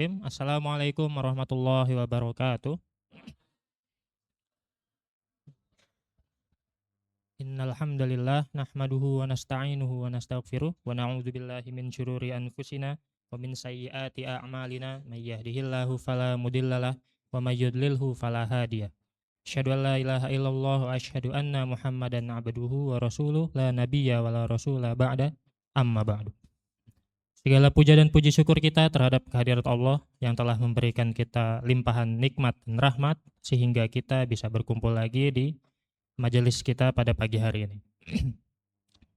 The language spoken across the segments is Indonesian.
Assalamualaikum warahmatullahi wabarakatuh. Innal hamdalillah nahmaduhu wa nasta'inuhu wa nastaghfiruh wa na'udzu billahi min syururi anfusina wa min sayyiati a'malina may yahdihillahu fala mudhillalah wa may yudlilhu fala hadiya. Asyhadu an la ilaha illallah wa asyhadu anna Muhammadan abduhu wa rasuluh la nabiyya wa la rasula ba'da amma ba'du. Segala puja dan puji syukur kita terhadap kehadirat Allah yang telah memberikan kita limpahan nikmat dan rahmat sehingga kita bisa berkumpul lagi di majelis kita pada pagi hari ini.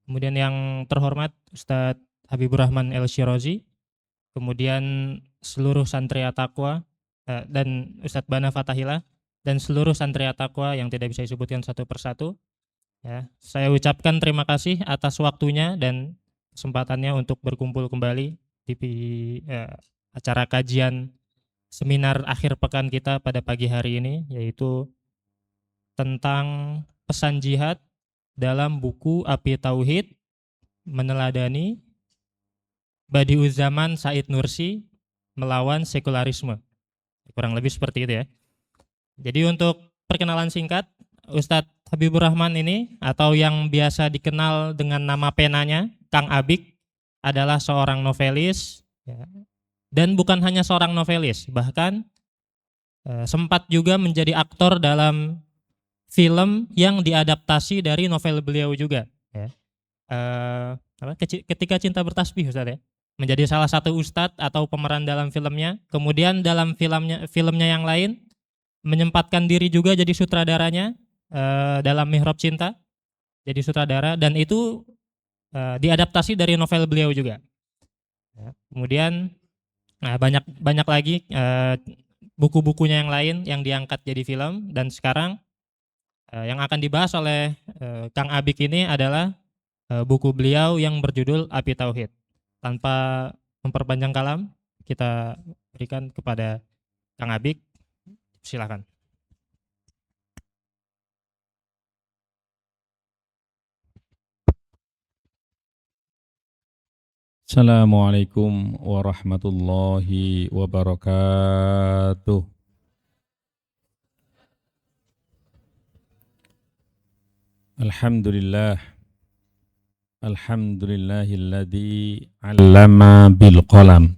Kemudian yang terhormat Ustadz Habibur Rahman El Shirozi, kemudian seluruh santri At-Taqwa dan Ustadz Bana Fatahillah dan seluruh santri At-Taqwa yang tidak bisa disebutkan satu persatu. Ya, saya ucapkan terima kasih atas waktunya dan kesempatannya untuk berkumpul kembali di acara kajian seminar akhir pekan kita pada pagi hari ini, yaitu tentang pesan jihad dalam buku Api Tauhid meneladani Badi'uz Zaman Said Nursi melawan sekularisme. Kurang lebih seperti itu ya. Jadi untuk perkenalan singkat, Ustadz Habibur Rahman ini atau yang biasa dikenal dengan nama penanya Kang Abik adalah seorang novelis ya. Dan bukan hanya seorang novelis, bahkan sempat juga menjadi aktor dalam film yang diadaptasi dari novel beliau juga ya. Ketika Cinta Bertasbih Ustadz ya, menjadi salah satu ustadz atau pemeran dalam filmnya. Kemudian dalam filmnya yang lain menyempatkan diri juga jadi sutradaranya dalam Mihrab Cinta, jadi sutradara, dan itu diadaptasi dari novel beliau juga. Ya. Kemudian banyak lagi buku-bukunya yang lain yang diangkat jadi film, dan sekarang yang akan dibahas oleh Kang Abik ini adalah buku beliau yang berjudul Api Tauhid. Tanpa memperpanjang kalam, kita berikan kepada Kang Abik. Silakan. Assalamualaikum warahmatullahi wabarakatuh. Alhamdulillah. Alhamdulillahilladzi 'allama bil qalam.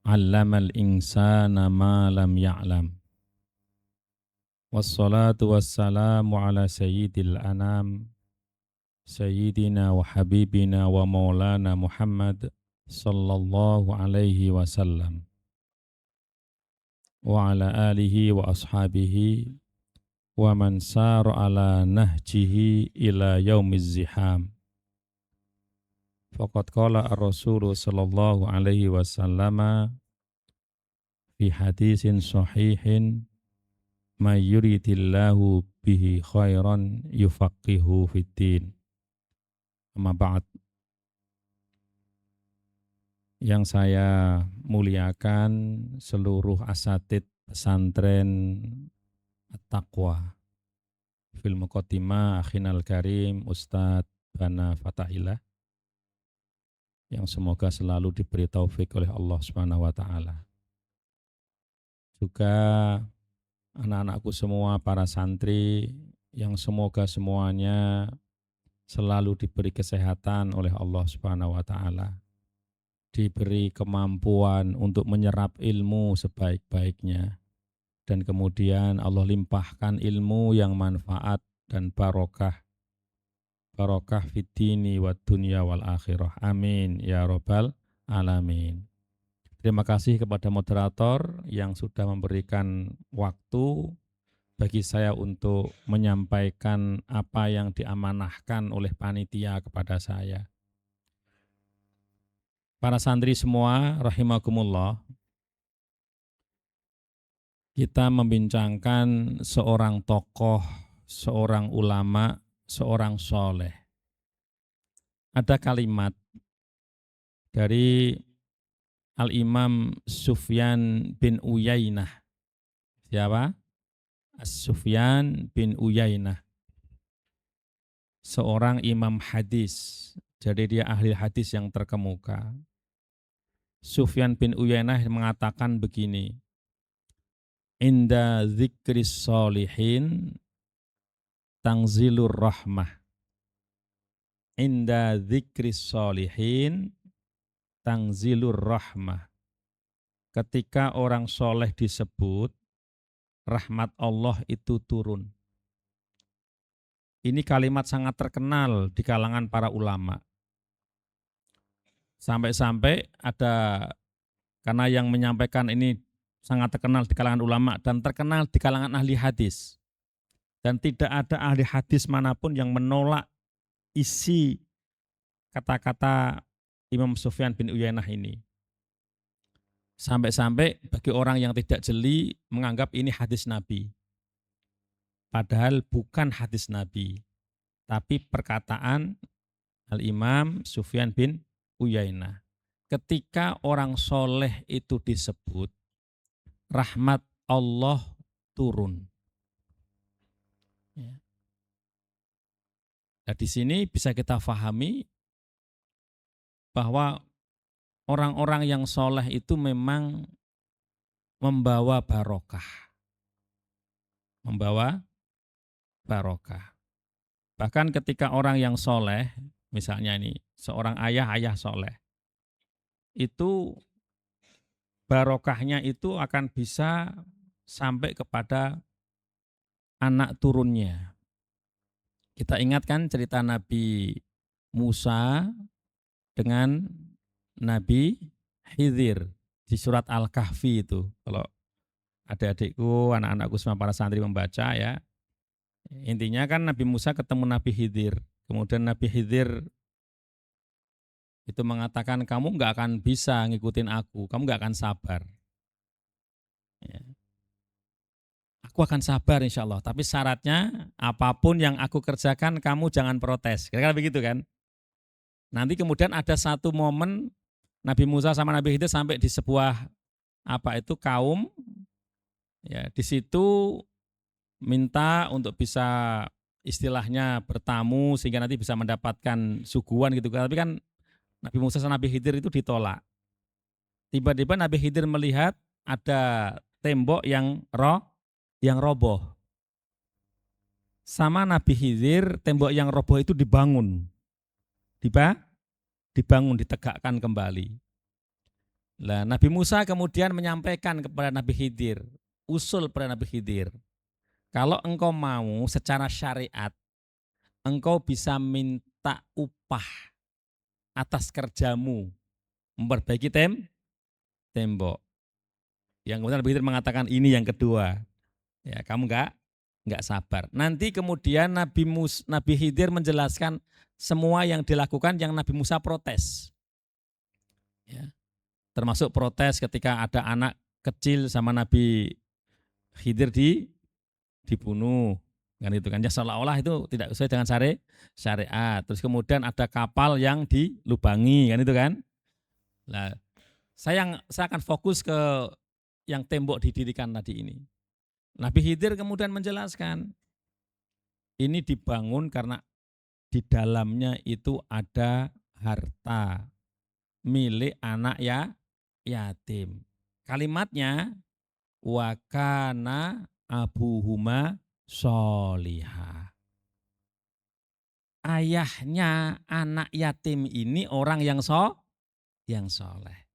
'Allamal insana ma lam ya'lam. Wassalatu wassalamu ala sayyidil anam. Sayyidina wa habibina wa maulana Muhammad sallallahu alaihi wasallam wa ala alihi wa ashabihi wa man sar ala nahjihi ila yaumiz ziham. Faqad qala ar-rasul sallallahu alaihi wasallam fi hadisin sahihin may yuridillahu bihi khairan yufaqihu fid din. Amma ba'd. Yang saya muliakan seluruh asatid pesantren At-Taqwa fil muqaddimah akhinal karim Ustadz Bana Fatahillah, yang semoga selalu diberi taufik oleh Allah Subhanahu wa taala. Juga anak-anakku semua, para santri yang semoga semuanya selalu diberi kesehatan oleh Allah Subhanahu wa taala, diberi kemampuan untuk menyerap ilmu sebaik-baiknya, dan kemudian Allah limpahkan ilmu yang manfaat dan barokah fid dini wad dunya wal akhirah. Amin ya rabbal alamin. Terima kasih kepada moderator yang sudah memberikan waktu bagi saya untuk menyampaikan apa yang diamanahkan oleh panitia kepada saya. Para santri semua, rahimakumullah, kita membincangkan seorang tokoh, seorang ulama, seorang soleh. Ada kalimat dari Al-Imam Sufyan bin Uyainah. Siapa? Sufyan bin Uyainah, seorang imam hadis, jadi dia ahli hadis yang terkemuka. Sufyan bin Uyainah mengatakan begini, inda dzikris solihin tangzilur rahmah. Inda dzikris solihin tangzilur rahmah. Ketika orang soleh disebut, rahmat Allah itu turun. Ini kalimat sangat terkenal di kalangan para ulama. Sampai-sampai ada, karena yang menyampaikan ini sangat terkenal di kalangan ulama dan terkenal di kalangan ahli hadis. Dan tidak ada ahli hadis manapun yang menolak isi kata-kata Imam Sufyan bin Uyainah ini. Sampai-sampai bagi orang yang tidak jeli menganggap ini hadis Nabi. Padahal bukan hadis Nabi, tapi perkataan Al-Imam Sufyan bin Uyainah. Ketika orang soleh itu disebut, rahmat Allah turun. Ya. Nah, di sini bisa kita fahami bahwa orang-orang yang soleh itu memang membawa barokah. Membawa barokah. Bahkan ketika orang yang soleh, misalnya ini seorang ayah soleh, itu barokahnya itu akan bisa sampai kepada anak turunnya. Kita ingatkan cerita Nabi Musa dengan Nabi Khidir di surat Al-Kahfi itu. Kalau adik-adikku, anak-anakku semua para santri membaca ya. Intinya kan Nabi Musa ketemu Nabi Khidir. Kemudian Nabi Khidir itu mengatakan, kamu nggak akan bisa ngikutin aku, kamu nggak akan sabar. Ya. Aku akan sabar insya Allah, tapi syaratnya apapun yang aku kerjakan kamu jangan protes. Kira-kira begitu kan? Nanti kemudian ada satu momen Nabi Musa sama Nabi Khidir sampai di sebuah kaum, ya di situ minta untuk bisa istilahnya bertamu sehingga nanti bisa mendapatkan suguhan gitu. Tapi kan Nabi Musa sama Nabi Khidir itu ditolak. Tiba-tiba Nabi Khidir melihat ada tembok yang roboh. Sama Nabi Khidir, tembok yang roboh itu dibangun. Dibangun, ditegakkan kembali. Nah, Nabi Musa kemudian menyampaikan kepada Nabi Khidir, usul pada Nabi Khidir, kalau engkau mau secara syariat, engkau bisa minta upah atas kerjamu memperbaiki tembok. Yang kemudian Nabi Khidir mengatakan ini yang kedua. Ya, kamu enggak sabar. Nanti kemudian Nabi Khidir menjelaskan semua yang dilakukan yang Nabi Musa protes. Ya. Termasuk protes ketika ada anak kecil sama Nabi Khidir dibunuh. Kan itu kan ya, seolah-olah itu tidak sesuai dengan syariat. Terus kemudian ada kapal yang dilubangi, kan itu kan. Nah, saya akan fokus ke yang tembok didirikan tadi ini. Nabi Khidir kemudian menjelaskan, ini dibangun karena di dalamnya itu ada harta milik anak yatim. Kalimatnya, wa kana abuhuma sholihah. Ayahnya anak yatim ini orang yang soleh.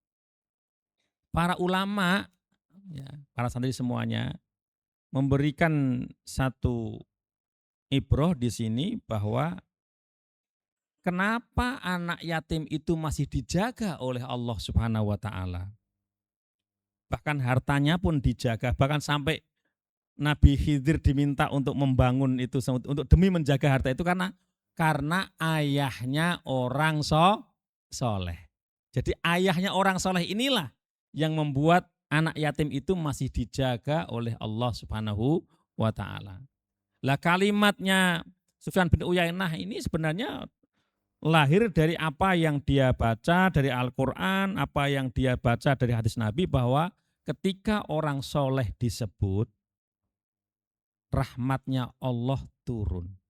Para ulama, ya, para santri semuanya memberikan satu ibroh di sini bahwa kenapa anak yatim itu masih dijaga oleh Allah Subhanahu wa taala. Bahkan hartanya pun dijaga, bahkan sampai Nabi Khidir diminta untuk membangun itu untuk demi menjaga harta itu karena ayahnya orang soleh. Jadi ayahnya orang soleh inilah yang membuat anak yatim itu masih dijaga oleh Allah Subhanahu wa taala. Lah kalimatnya Sufyan bin Uyainah ini sebenarnya lahir dari apa yang dia baca dari Al-Qur'an, apa yang dia baca dari hadis Nabi, bahwa ketika orang soleh disebut, rahmatnya Allah turun.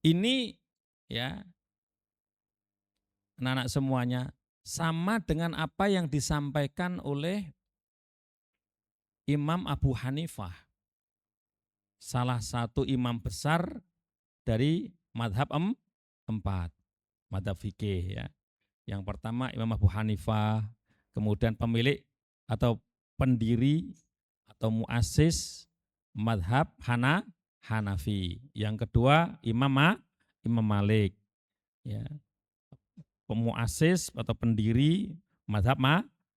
Ini ya anak-anak semuanya sama dengan apa yang disampaikan oleh Imam Abu Hanifah, salah satu imam besar dari madhab empat, madhab fikih ya. Yang pertama Imam Abu Hanifah, kemudian pemilik atau pendiri atau muassis madhab Hanafi. Yang kedua Imam Malik, ya, pemuassis atau pendiri madhab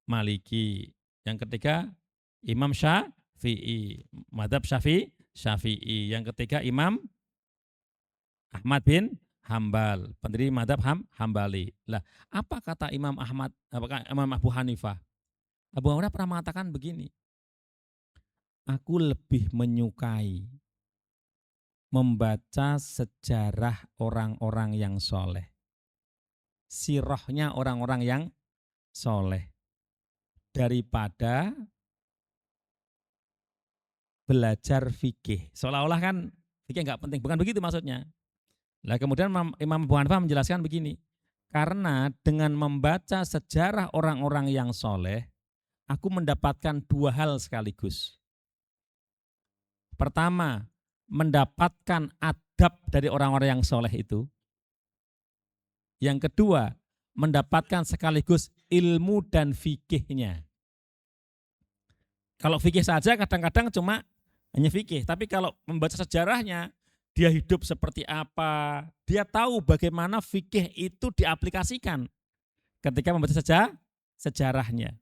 Maliki. Yang ketiga Imam Syafi'i, madhab Syafi'i. Yang ketiga Imam Ahmad bin Hambal, pendiri madhab Hambali. Lah, apa kata Imam Ahmad, apakah Imam Abu Hanifah? Abu Hanifah pernah mengatakan begini, aku lebih menyukai membaca sejarah orang-orang yang soleh, sirahnya orang-orang yang soleh, daripada belajar fikih. Seolah-olah kan fikih nggak penting, bukan begitu maksudnya. Nah, kemudian Imam Abu Hanifah menjelaskan begini, karena dengan membaca sejarah orang-orang yang soleh, aku mendapatkan dua hal sekaligus. Pertama, mendapatkan adab dari orang-orang yang soleh itu. Yang kedua, mendapatkan sekaligus ilmu dan fikihnya. Kalau fikih saja kadang-kadang cuma hanya fikih, tapi kalau membaca sejarahnya, dia hidup seperti apa, dia tahu bagaimana fikih itu diaplikasikan ketika membaca sejarahnya.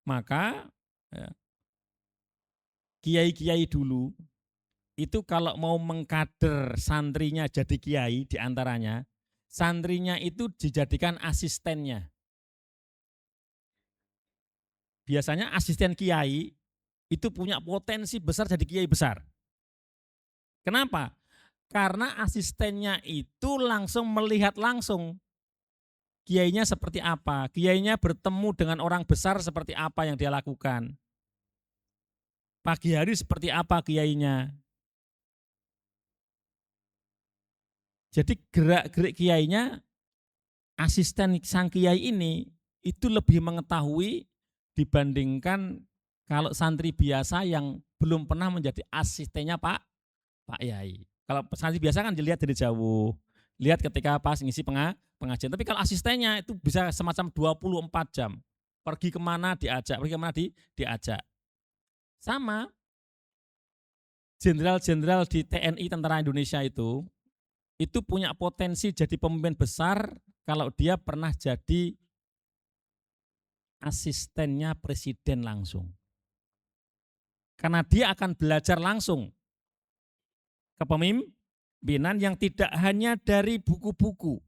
Maka ya, kiai-kiai dulu itu kalau mau mengkader santrinya jadi kiai diantaranya, santrinya itu dijadikan asistennya. Biasanya asisten kiai itu punya potensi besar jadi kiai besar. Kenapa? Karena asistennya itu langsung melihat langsung kiainya seperti apa, kiainya bertemu dengan orang besar seperti apa yang dia lakukan. Pagi hari seperti apa kiainya. Jadi gerak-gerik kiainya, asisten sang kiai ini itu lebih mengetahui dibandingkan kalau santri biasa yang belum pernah menjadi asistennya Pak Yai. Kalau santri biasa kan dilihat dari jauh, lihat ketika pas ngisi pengajian. Tapi kalau asistennya itu bisa semacam 24 jam. Pergi kemana diajak, pergi kemana diajak. Sama jenderal-jenderal di TNI Tentara Indonesia itu punya potensi jadi pemimpin besar kalau dia pernah jadi asistennya presiden langsung. Karena dia akan belajar langsung kepemimpinan yang tidak hanya dari buku-buku.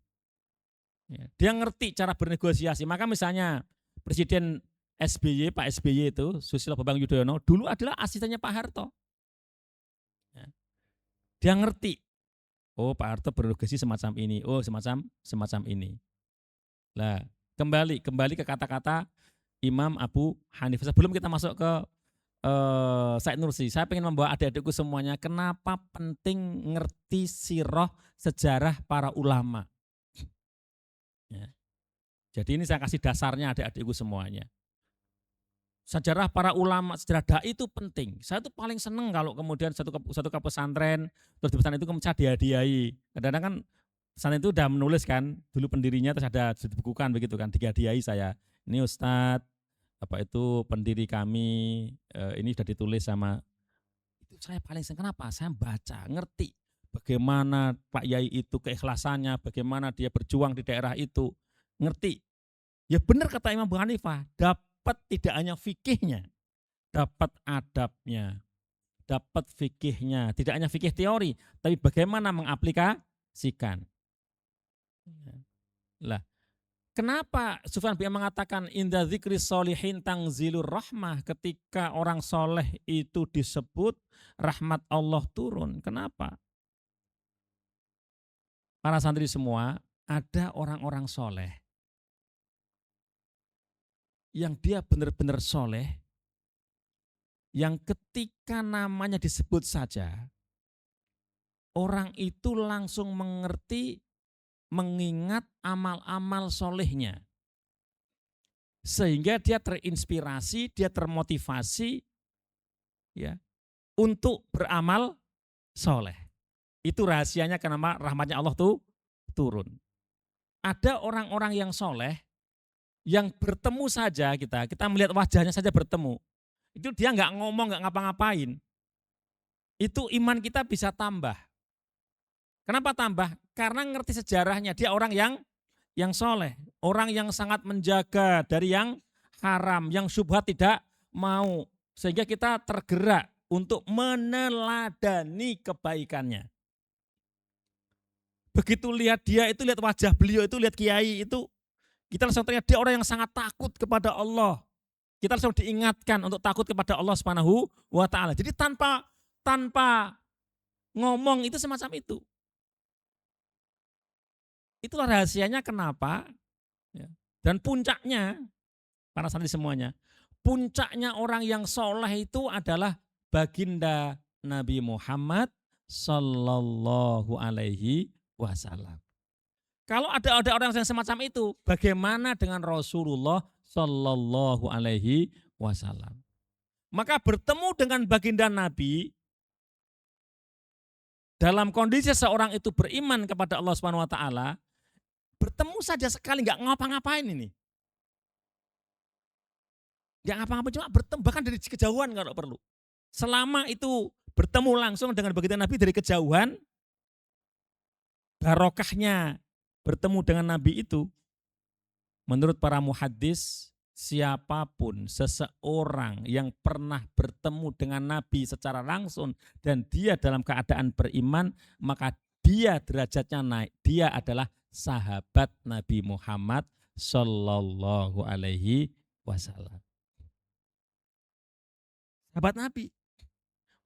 Dia ngerti cara bernegosiasi. Maka misalnya Presiden SBY, Pak SBY itu, Susilo Bambang Yudhoyono, dulu adalah asistennya Pak Harto. Dia ngerti, oh Pak Harto bernegosiasi semacam ini, oh semacam ini. Nah, kembali ke kata-kata Imam Abu Hanifah. Sebelum kita masuk ke Said Nursi, saya ingin membawa adik-adikku semuanya, kenapa penting ngerti sirah sejarah para ulama. Ya. Jadi ini saya kasih dasarnya adik-adikku semuanya. Sejarah para ulama, sejarah dai itu penting. Saya tuh paling seneng kalau kemudian satu ke pesantren, terus di pesantren itu kemudian dihadiahi. Kadang-kadang kan pesantren itu udah menulis kan, dulu pendirinya terus ada dibukukan begitu kan, dihadiahi saya. Ini Ustadz, apa itu pendiri kami, ini sudah ditulis sama, itu saya paling senang. Kenapa? Saya baca, ngerti bagaimana Pak Yai itu keikhlasannya, bagaimana dia berjuang di daerah itu, ngerti. Ya benar kata Imam Abu Hanifah, dapat tidak hanya fikihnya, dapat adabnya, dapat fikihnya, tidak hanya fikih teori, tapi bagaimana mengaplikasikan. Lah, kenapa Sufyan bin mengatakan inda dzikri sholihin tangzilur rahmah, ketika orang soleh itu disebut rahmat Allah turun. Kenapa? Para santri semua, ada orang-orang soleh yang dia benar-benar soleh, yang ketika namanya disebut saja, orang itu langsung mengerti mengingat amal-amal solehnya. Sehingga dia terinspirasi, dia termotivasi ya untuk beramal soleh. Itu rahasianya kenapa rahmatnya Allah tuh turun. Ada orang-orang yang soleh, yang bertemu saja kita melihat wajahnya saja bertemu. Itu dia nggak ngomong, nggak ngapa-ngapain. Itu iman kita bisa tambah. Kenapa tambah? Karena ngerti sejarahnya, dia orang yang soleh. Orang yang sangat menjaga dari yang haram, yang syubhat tidak mau. Sehingga kita tergerak untuk meneladani kebaikannya. Begitu lihat dia itu, lihat wajah beliau itu, lihat kiai itu, kita langsung terlihat dia orang yang sangat takut kepada Allah. Kita langsung diingatkan untuk takut kepada Allah Subhanahu wa taala. Jadi tanpa ngomong itu semacam itu. Itulah rahasianya kenapa ya. Dan puncaknya para santri semuanya, puncaknya orang yang soleh itu adalah baginda Nabi Muhammad Sallallahu Alaihi Wasallam. Kalau ada orang yang semacam itu, bagaimana dengan Rasulullah Sallallahu Alaihi Wasallam? Maka bertemu dengan baginda Nabi dalam kondisi seorang itu beriman kepada Allah Subhanahu Wa Taala, bertemu saja sekali nggak ngapa-ngapain ini, nggak ngapa-ngapain cuma bertemu bahkan dari kejauhan kalau perlu. Selama itu bertemu langsung dengan baginda Nabi dari kejauhan, barokahnya bertemu dengan Nabi itu, menurut para muhaddis, siapapun seseorang yang pernah bertemu dengan Nabi secara langsung dan dia dalam keadaan beriman, maka dia derajatnya naik. Dia adalah sahabat Nabi Muhammad Sallallahu Alaihi Wasallam. Sahabat Nabi.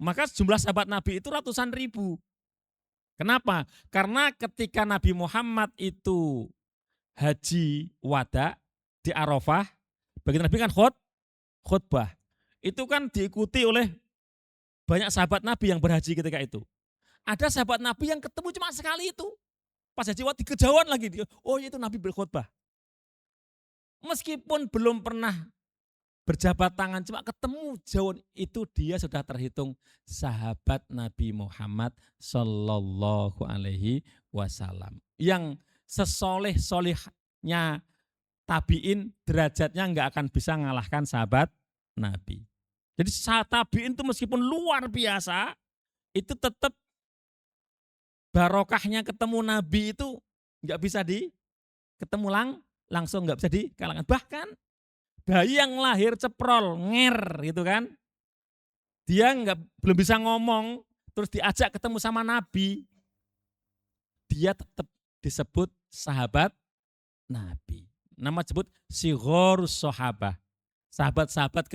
Maka jumlah sahabat Nabi itu ratusan ribu. Kenapa? Karena ketika Nabi Muhammad itu haji wada di Arafah, baginda Nabi kan khutbah. Itu kan diikuti oleh banyak sahabat Nabi yang berhaji ketika itu. Ada sahabat Nabi yang ketemu cuma sekali itu. Pas haji wada di kejauhan lagi. Oh itu Nabi berkhutbah. Meskipun belum pernah berjabat tangan, cuma ketemu jauh, itu dia sudah terhitung sahabat Nabi Muhammad Sallallahu Alaihi Wasallam. Yang sesoleh-solehnya tabiin, derajatnya nggak akan bisa mengalahkan sahabat Nabi. Jadi tabiin itu meskipun luar biasa, itu tetap barokahnya ketemu Nabi itu nggak bisa ketemu langsung, nggak bisa dikalahkan. Bahkan bayi yang lahir ceprol, nger gitu kan. Dia belum bisa ngomong, terus diajak ketemu sama Nabi. Dia tetap disebut sahabat Nabi. Nama disebut sighorus sahabah. Sahabat-sahabat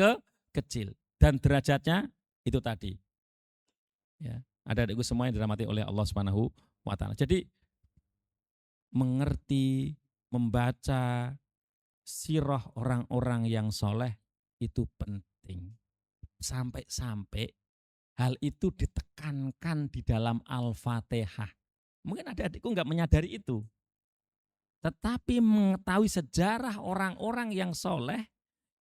kecil. Dan derajatnya itu tadi. Ya, adik-adikku semua yang dirahmati oleh Allah Subhanahu wa taala. Jadi mengerti, membaca sirah orang-orang yang soleh itu penting. Sampai-sampai hal itu ditekankan di dalam Al-Fatihah. Mungkin adik-adikku nggak menyadari itu. Tetapi mengetahui sejarah orang-orang yang soleh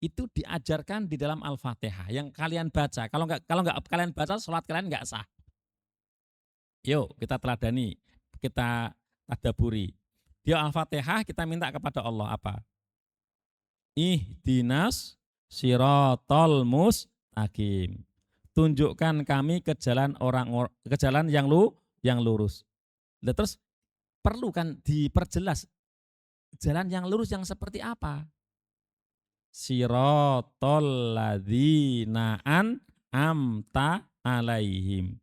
itu diajarkan di dalam Al-Fatihah yang kalian baca. Kalau nggak kalian baca, sholat kalian nggak sah. Yuk kita teladani, kita tadaburi. Di Al-Fatihah kita minta kepada Allah apa? Ihdinas sirotol mustaqim. Tunjukkan kami ke jalan yang lurus. Terus perlu kan diperjelas jalan yang lurus yang seperti apa? Sirotol ladzina an'amta alaihim.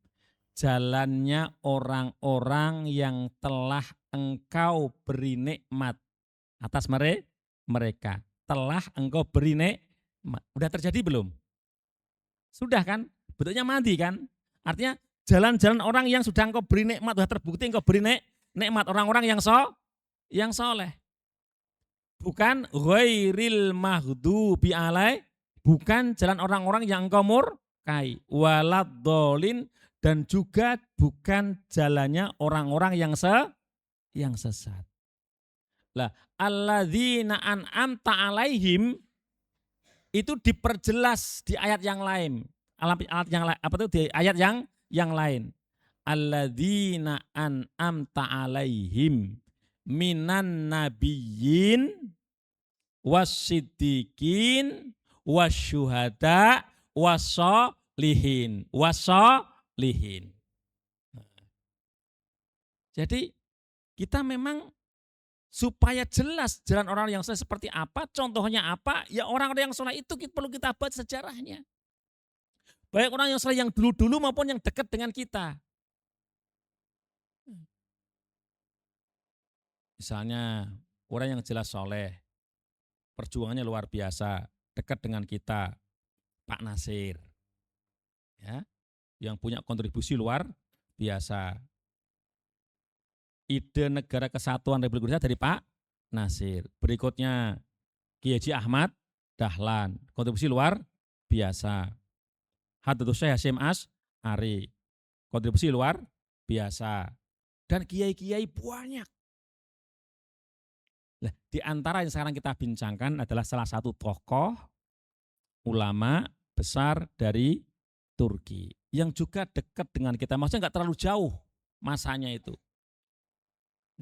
Jalannya orang-orang yang telah engkau beri nikmat atas mereka. Telah engkau beri nikmat. Udah terjadi belum? Sudah kan? Bentuknya mati kan? Artinya jalan-jalan orang yang sudah engkau beri nikmat, sudah terbukti engkau beri nikmat orang-orang yang soleh. Bukan ghairil maghdubi alaih, bukan jalan orang-orang yang engkau murkai, waladhdallin, dan juga bukan jalannya orang-orang yang sesat. Lah, alladzina an'amta alaihim itu diperjelas di ayat yang lain. Ayat yang lain apa tuh di ayat yang lain. Alladzina an'amta alaihim minan nabiyyin wasiddiqin wasyuhada wasolihin. Jadi kita memang supaya jelas jalan orang yang soleh seperti apa, contohnya apa, ya orang-orang yang soleh itu perlu kita baca sejarahnya. Baik orang yang soleh yang dulu-dulu maupun yang dekat dengan kita. Misalnya orang yang jelas soleh, perjuangannya luar biasa, dekat dengan kita, Pak Nasir, ya, yang punya kontribusi luar biasa. Ide negara kesatuan Republik Indonesia dari Pak Nasir. Berikutnya Kiai Haji Ahmad Dahlan, kontribusi luar biasa. Hadratus Syekh Hasyim Asy'ari, kontribusi luar biasa. Dan kiai-kiai banyak. Nah, di antara yang sekarang kita bincangkan adalah salah satu tokoh ulama besar dari Turki yang juga dekat dengan kita. Maksudnya nggak terlalu jauh masanya itu.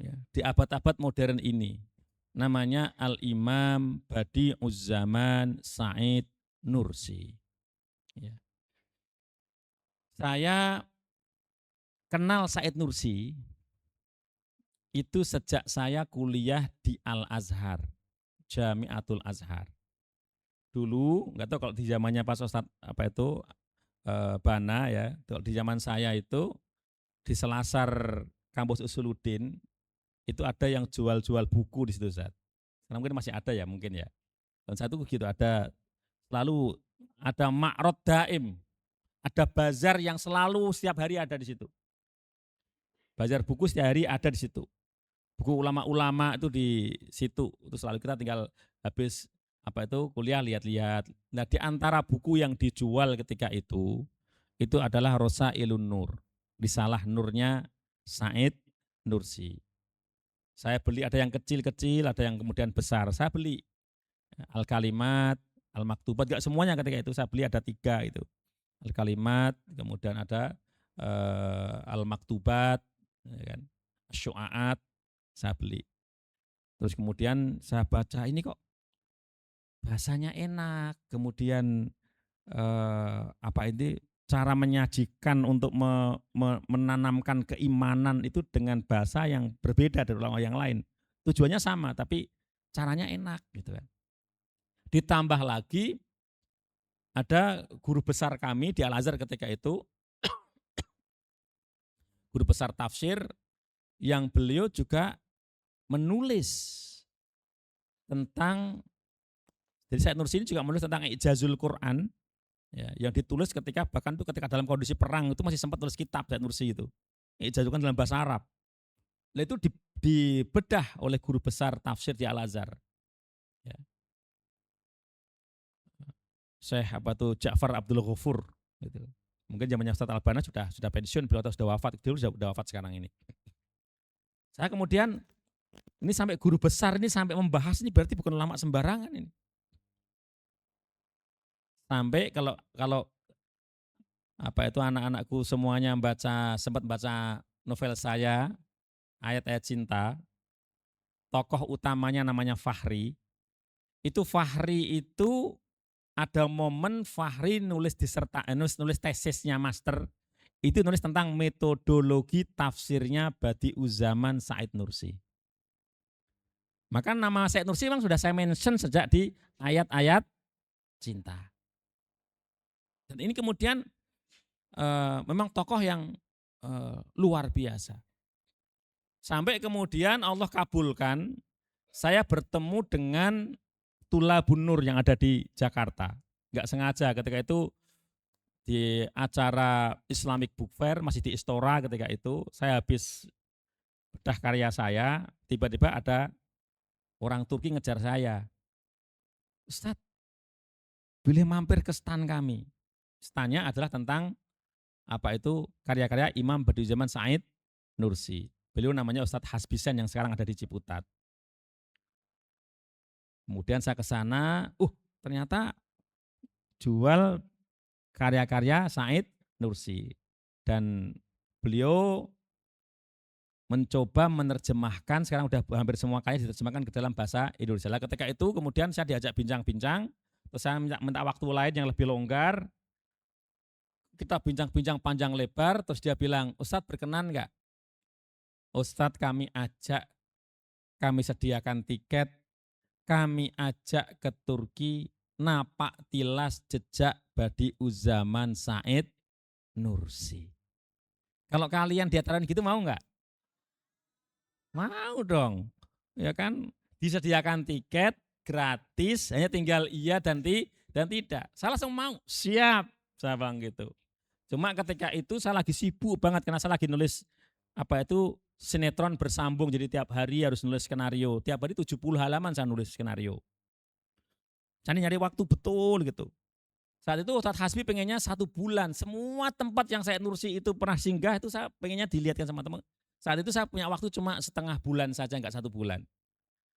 Ya, di abad-abad modern ini. Namanya Al-Imam Badi'uz-Zaman Said Nursi. Ya. Saya kenal Said Nursi itu sejak saya kuliah di Al-Azhar, Jamiatul Azhar. Dulu, nggak tahu kalau di zamannya Pak Ustadz apa itu Bana ya, kalau di zaman saya itu di Selasar Kampus Usuluddin itu ada yang jual-jual buku di situ, Ustadz. Sekarang mungkin masih ada ya, mungkin ya. Dan satu begitu ada selalu ada makrot daim, ada bazar yang selalu setiap hari ada di situ. Bazar buku setiap hari ada di situ. Buku ulama-ulama itu di situ. Itu selalu kita tinggal habis apa itu kuliah lihat-lihat. Nah, di antara buku yang dijual ketika itu adalah Rosailun Nur. Risalah Nurnya Said Nursi. Saya beli ada yang kecil-kecil, ada yang kemudian besar. Saya beli Al-Kalimat, Al-Maktubat, enggak semuanya ketika itu saya beli ada 3 itu. Al-Kalimat, kemudian ada Al-Maktubat, ya kan, Syu'aat, saya beli. Terus kemudian saya baca ini kok bahasanya enak, kemudian apa ini cara menyajikan untuk menanamkan keimanan itu dengan bahasa yang berbeda dari ulama yang lain. Tujuannya sama, tapi caranya enak gitu kan. Ditambah lagi ada guru besar kami di Al-Azhar ketika itu, guru besar tafsir yang beliau juga menulis tentang, jadi Said Nursi ini juga menulis tentang Ijazul Quran, ya, yang ditulis ketika bahkan itu ketika dalam kondisi perang itu masih sempat tulis kitab Said Nursi itu. Ijazul Quran dalam bahasa Arab. Nah, itu dibedah oleh guru besar tafsir di Al-Azhar. Ya. Syekh apa tuh Ja'far Abdul Ghafur gitu. Mungkin zamannya Ustaz Albana sudah pensiun, beliau sudah wafat, dulu sudah wafat sekarang ini. Saya kemudian ini sampai guru besar ini sampai membahas ini berarti bukan ulama sembarangan ini. Sampai kalau apa itu anak-anakku semuanya sempat baca novel saya, Ayat-ayat Cinta, tokoh utamanya namanya Fahri. Itu Fahri itu ada momen Fahri nulis tesisnya master, itu nulis tentang metodologi tafsirnya Badi'uz Zaman Said Nursi. Maka nama Said Nursi memang sudah saya mention sejak di ayat-ayat cinta. Dan ini kemudian memang tokoh yang luar biasa. Sampai kemudian Allah kabulkan, saya bertemu dengan Tulabun Nur yang ada di Jakarta. Enggak sengaja ketika itu di acara Islamic Book Fair, masih di Istora ketika itu, saya habis bedah karya saya, tiba-tiba ada orang Turki ngejar saya. Ustadz, boleh mampir ke stan kami. Stannya adalah tentang apa itu karya-karya Imam Badi'uz Zaman Said Nursi. Beliau namanya Ustadz Hasbisen yang sekarang ada di Ciputat. Kemudian saya ke sana, ternyata jual karya-karya Said Nursi. Dan beliau mencoba menerjemahkan, sekarang udah hampir semua karya diterjemahkan ke dalam bahasa Indonesia. Ketika itu kemudian saya diajak bincang-bincang, terus saya minta waktu lain yang lebih longgar, kita bincang-bincang panjang lebar, terus dia bilang, Ustadz berkenan nggak? Ustadz kami sediakan tiket, kami ajak ke Turki, napak tilas jejak Badi'u Zaman Said Nursi. Kalau kalian diantarain gitu mau nggak? Mau dong, ya kan? Disediakan tiket gratis, hanya tinggal iya dan tidak. Saya langsung mau, siap, saya bilang gitu. Cuma ketika itu saya lagi sibuk banget karena saya lagi nulis sinetron bersambung, jadi tiap hari harus nulis skenario. Tiap hari 70 halaman saya nulis skenario. Saya nyari waktu betul gitu. Saat itu Ustadz Hasbi pengennya 1 bulan. Semua tempat yang saya Nursi itu pernah singgah itu saya pengennya dilihatkan sama teman. Saat itu saya punya waktu cuma setengah bulan saja, enggak 1 bulan.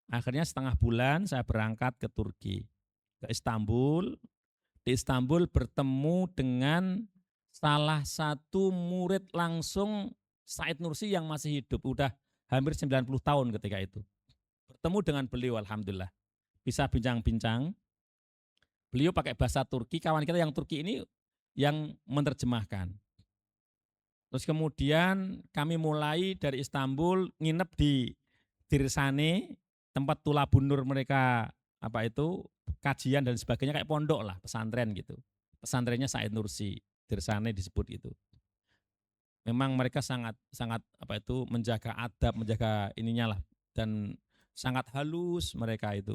Akhirnya setengah bulan saya berangkat ke Turki, ke Istanbul. Di Istanbul bertemu dengan salah satu murid langsung Said Nursi yang masih hidup. Udah hampir 90 tahun ketika itu. Bertemu dengan beliau alhamdulillah. Bisa bincang-bincang. Beliau pakai bahasa Turki, kawan kita yang Turki ini yang menerjemahkan. Terus kemudian kami mulai dari Istanbul nginep di Dirsane, tempat tulabunur mereka kajian dan sebagainya, kayak pondok lah, pesantren gitu. Pesantrennya Said Nursi, Dirsane disebut gitu. Memang mereka sangat menjaga adab, menjaga ininya lah, dan sangat halus mereka itu.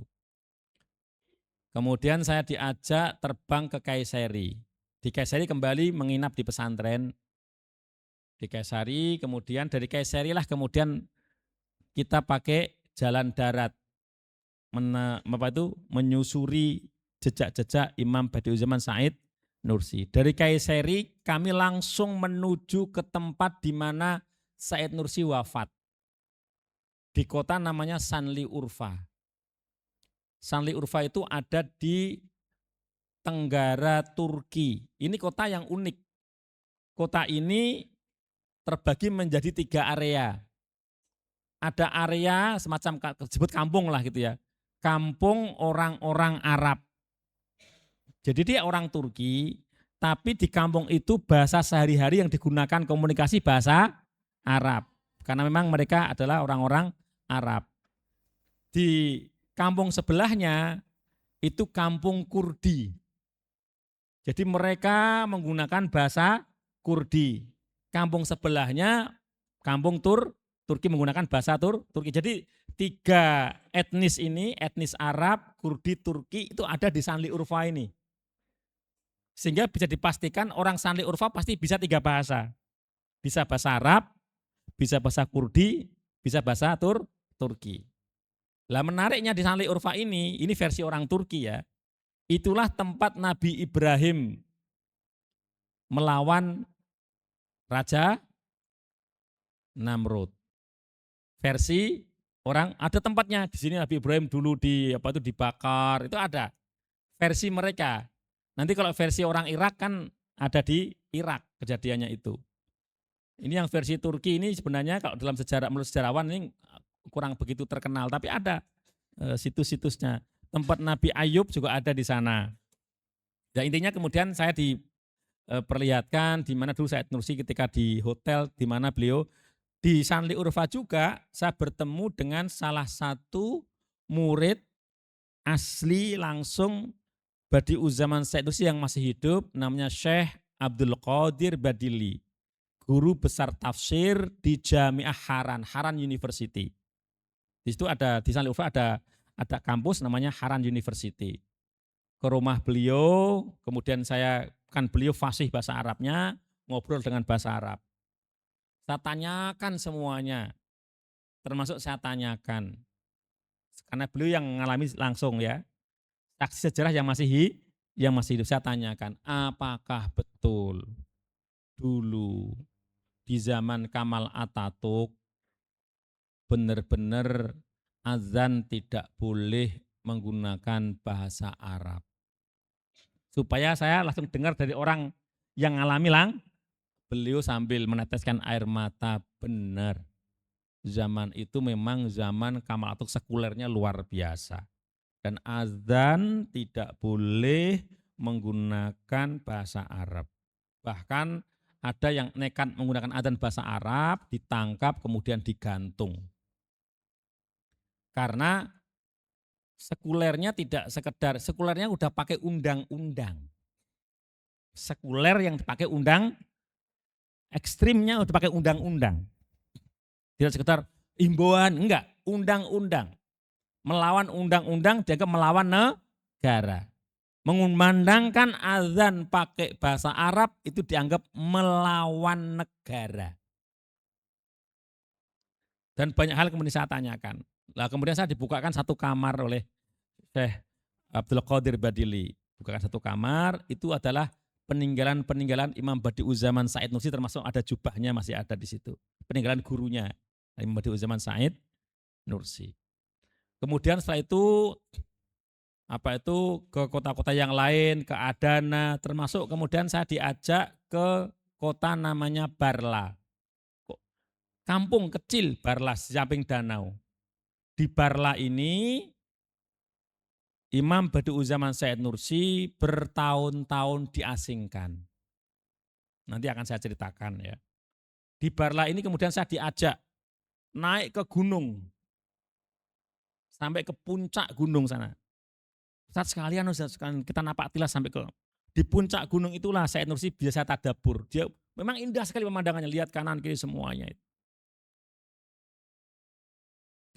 Kemudian saya diajak terbang ke Kayseri. Di Kayseri kembali menginap di pesantren. Di Kayseri, kemudian dari Kayseri lah kemudian kita pakai jalan darat. Menyusuri jejak-jejak Imam Badi'u Zaman Said Nursi. Dari Kayseri kami langsung menuju ke tempat di mana Said Nursi wafat. Di kota namanya Sanli Urfa. Sanli Urfa itu ada di Tenggara Turki. Ini kota yang unik. Kota ini terbagi menjadi 3 area. Ada area semacam disebut kampung lah gitu ya. Kampung orang-orang Arab. Jadi dia orang Turki, tapi di kampung itu bahasa sehari-hari yang digunakan komunikasi bahasa Arab. Karena memang mereka adalah orang-orang Arab. Di kampung sebelahnya itu kampung Kurdi. Jadi mereka menggunakan bahasa Kurdi. Kampung sebelahnya, kampung Turki menggunakan bahasa Turki. Jadi 3 etnis ini, etnis Arab, Kurdi, Turki itu ada di Sanli Urfa ini. Sehingga bisa dipastikan orang Sanli Urfa pasti bisa 3 bahasa. Bisa bahasa Arab, bisa bahasa Kurdi, bisa bahasa Turki. Lah menariknya di Sanli Urfa ini versi orang Turki ya. Itulah tempat Nabi Ibrahim melawan Raja Namrud. Versi orang ada tempatnya di sini Nabi Ibrahim dulu dibakar, itu ada versi mereka. Nanti kalau versi orang Irak kan ada di Irak kejadiannya itu. Ini yang versi Turki ini sebenarnya kalau dalam sejarah menurut sejarawan ini kurang begitu terkenal, tapi ada situs-situsnya. Tempat Nabi Ayub juga ada di sana. Dan intinya kemudian saya diperlihatkan di mana dulu Said Nursi ketika di hotel di mana beliau di Sanli Urfa juga saya bertemu dengan salah satu murid asli langsung Badi'u Zaman Said Nursi yang masih hidup, namanya Syekh Abdul Qadir Badili, guru besar tafsir di Jami'ah Haran University. Di situ ada di Sanli Urfa ada kampus namanya Haran University. Ke rumah beliau, kemudian beliau fasih bahasa Arabnya, ngobrol dengan bahasa Arab. Saya tanyakan semuanya, termasuk saya tanyakan, karena beliau yang mengalami langsung ya, saksi sejarah yang masih hidup, saya tanyakan, apakah betul dulu di zaman Kamal Atatürk benar-benar azan tidak boleh menggunakan bahasa Arab. Supaya saya langsung dengar dari orang yang ngalami beliau sambil meneteskan air mata, benar. Zaman itu memang zaman kamalatuk sekulernya luar biasa. Dan azan tidak boleh menggunakan bahasa Arab. Bahkan ada yang nekat menggunakan azan bahasa Arab, ditangkap kemudian digantung. Karena sekulernya tidak sekedar, sekulernya udah pakai undang-undang. Sekuler yang dipakai ekstrimnya udah pakai undang-undang. Tidak sekedar imbauan, enggak, undang-undang. Melawan undang-undang dianggap melawan negara. Mengumandangkan azan pakai bahasa Arab itu dianggap melawan negara. Dan banyak hal kemudian saya tanyakan. Lah kemudian saya dibukakan satu kamar oleh Syekh Abdul Qadir Badili. Bukakan satu kamar, itu adalah peninggalan-peninggalan Imam Badi'u Zaman Said Nursi, termasuk ada jubahnya masih ada di situ. Peninggalan gurunya Imam Badi'u Zaman Said Nursi. Kemudian setelah itu ke kota-kota yang lain, ke Adana, termasuk kemudian saya diajak ke kota namanya Barla. Kampung kecil Barla, samping danau. Di Barla ini Imam Badi'u Zaman Said Nursi bertahun-tahun diasingkan. Nanti akan saya ceritakan ya. Di Barla ini kemudian saya diajak naik ke gunung. Sampai ke puncak gunung sana. Ustaz sekalian kita napak tilas sampai ke di puncak gunung itulah Said Nursi biasa tadabur. Dia memang indah sekali pemandangannya, lihat kanan kiri semuanya.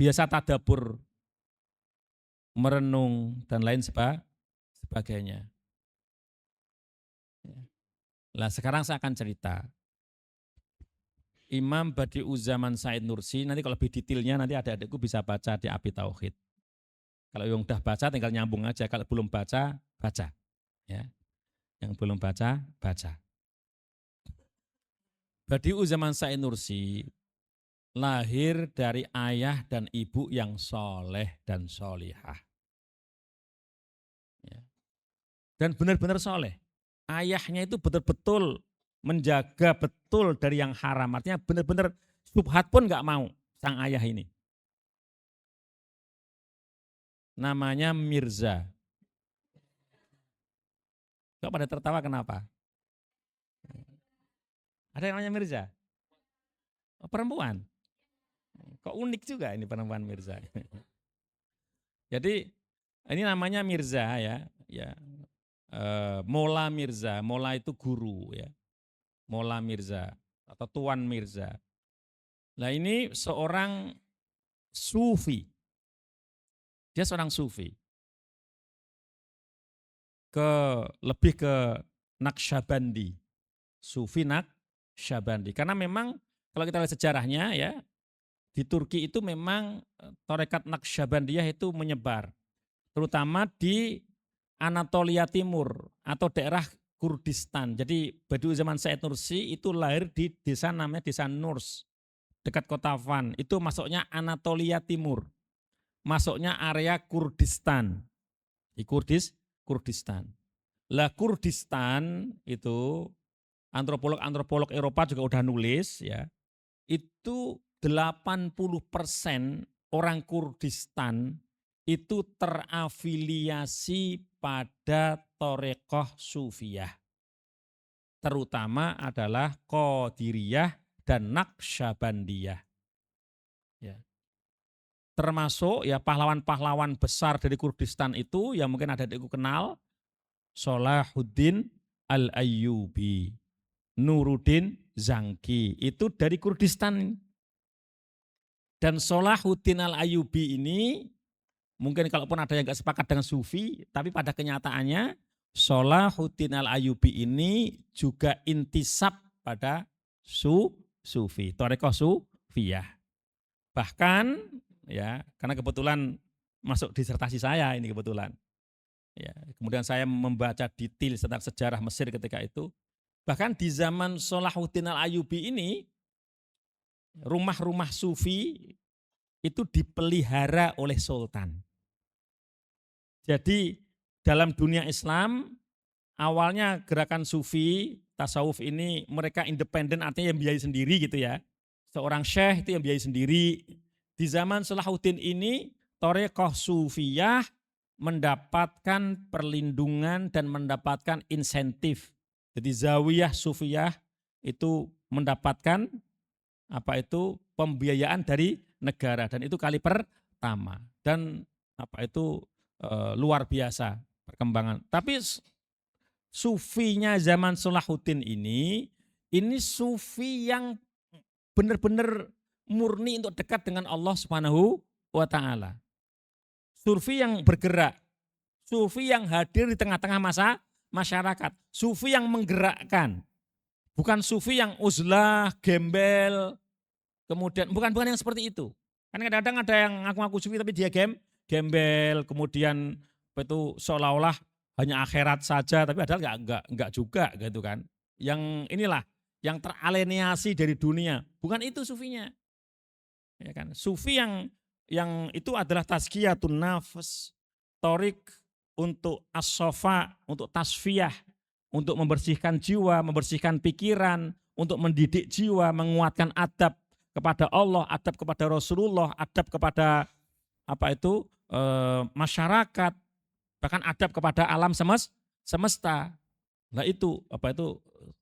Biasa tadabur, merenung dan lain sebagainya. Nah sekarang saya akan cerita. Imam Badi'u Zaman Said Nursi, nanti kalau lebih detailnya nanti adik-adikku bisa baca di Api Tauhid. Kalau yang udah baca tinggal nyambung aja, kalau belum baca, baca. Ya. Yang belum baca, baca. Badi'u Zaman Said Nursi lahir dari ayah dan ibu yang soleh dan solihah. Ya. Dan benar-benar soleh. Ayahnya itu betul-betul menjaga betul dari yang haram. Artinya benar-benar subhat pun nggak mau sang ayah ini. Namanya Mirza. Kok pada tertawa kenapa? Ada yang namanya Mirza? Oh, perempuan. Kok unik juga ini perempuan Mirza. Jadi ini namanya Mirza ya. Mola Mirza. Mola itu guru ya. Mola Mirza atau Tuan Mirza. Nah ini seorang sufi. Dia seorang sufi. Lebih ke Naqsyabandi. Sufi Naqsyabandi. Karena memang kalau kita lihat sejarahnya ya, di Turki itu memang tarekat Naqsyabandiyah itu menyebar. Terutama di Anatolia Timur atau daerah Kurdistan. Jadi Badi'u Zaman Said Nursi itu lahir di desa namanya Desa Nurs, dekat kota Van. Itu masuknya Anatolia Timur. Masuknya area Kurdistan. Di Kurdistan. Lah Kurdistan itu antropolog Eropa juga udah nulis ya. Itu 80% orang Kurdistan itu terafiliasi pada Torekoh Sufiyah. Terutama adalah Qadiriyah dan Naqsyabandiyah. Ya. Termasuk ya pahlawan-pahlawan besar dari Kurdistan itu yang mungkin ada adikku kenal, Salahuddin Al-Ayyubi, Nuruddin Zangki, itu dari Kurdistan. Dan Salahuddin Al-Ayyubi ini mungkin kalaupun ada yang gak sepakat dengan Sufi, tapi pada kenyataannya Salahuddin Al-Ayyubi ini juga intisab pada Sufi, Torekoh Sufiyah. Bahkan ya, karena kebetulan masuk disertasi saya ini kebetulan. Ya, kemudian saya membaca detail tentang sejarah Mesir ketika itu. Bahkan di zaman Salahuddin Al-Ayyubi ini, rumah-rumah Sufi itu dipelihara oleh sultan. Jadi dalam dunia Islam awalnya gerakan sufi, tasawuf ini mereka independen artinya yang biayai sendiri gitu ya. Seorang syekh itu yang biayai sendiri. Di zaman Salahuddin ini Thariqah Sufiyah mendapatkan perlindungan dan mendapatkan insentif. Jadi Zawiyah Sufiyah itu mendapatkan pembiayaan dari negara dan itu kali pertama dan luar biasa perkembangan. Tapi sufinya zaman Salahuddin ini sufi yang benar-benar murni untuk dekat dengan Allah Subhanahu wa taala. Sufi yang bergerak, sufi yang hadir di tengah-tengah masyarakat, sufi yang menggerakkan. Bukan sufi yang uzlah, gembel, kemudian bukan yang seperti itu. Kan kadang-kadang ada yang ngaku-ngaku sufi tapi dia gembel, kemudian seolah-olah hanya akhirat saja, tapi padahal enggak juga gitu kan. Yang inilah yang teralienasi dari dunia, bukan itu sufinya. Ya kan? Sufi yang itu adalah tazkiyatun nafs, torik untuk as-sofa, untuk tasfiyah, untuk membersihkan jiwa, membersihkan pikiran, untuk mendidik jiwa, menguatkan adab kepada Allah, adab kepada Rasulullah, adab kepada masyarakat, bahkan adab kepada alam semesta. Nah itu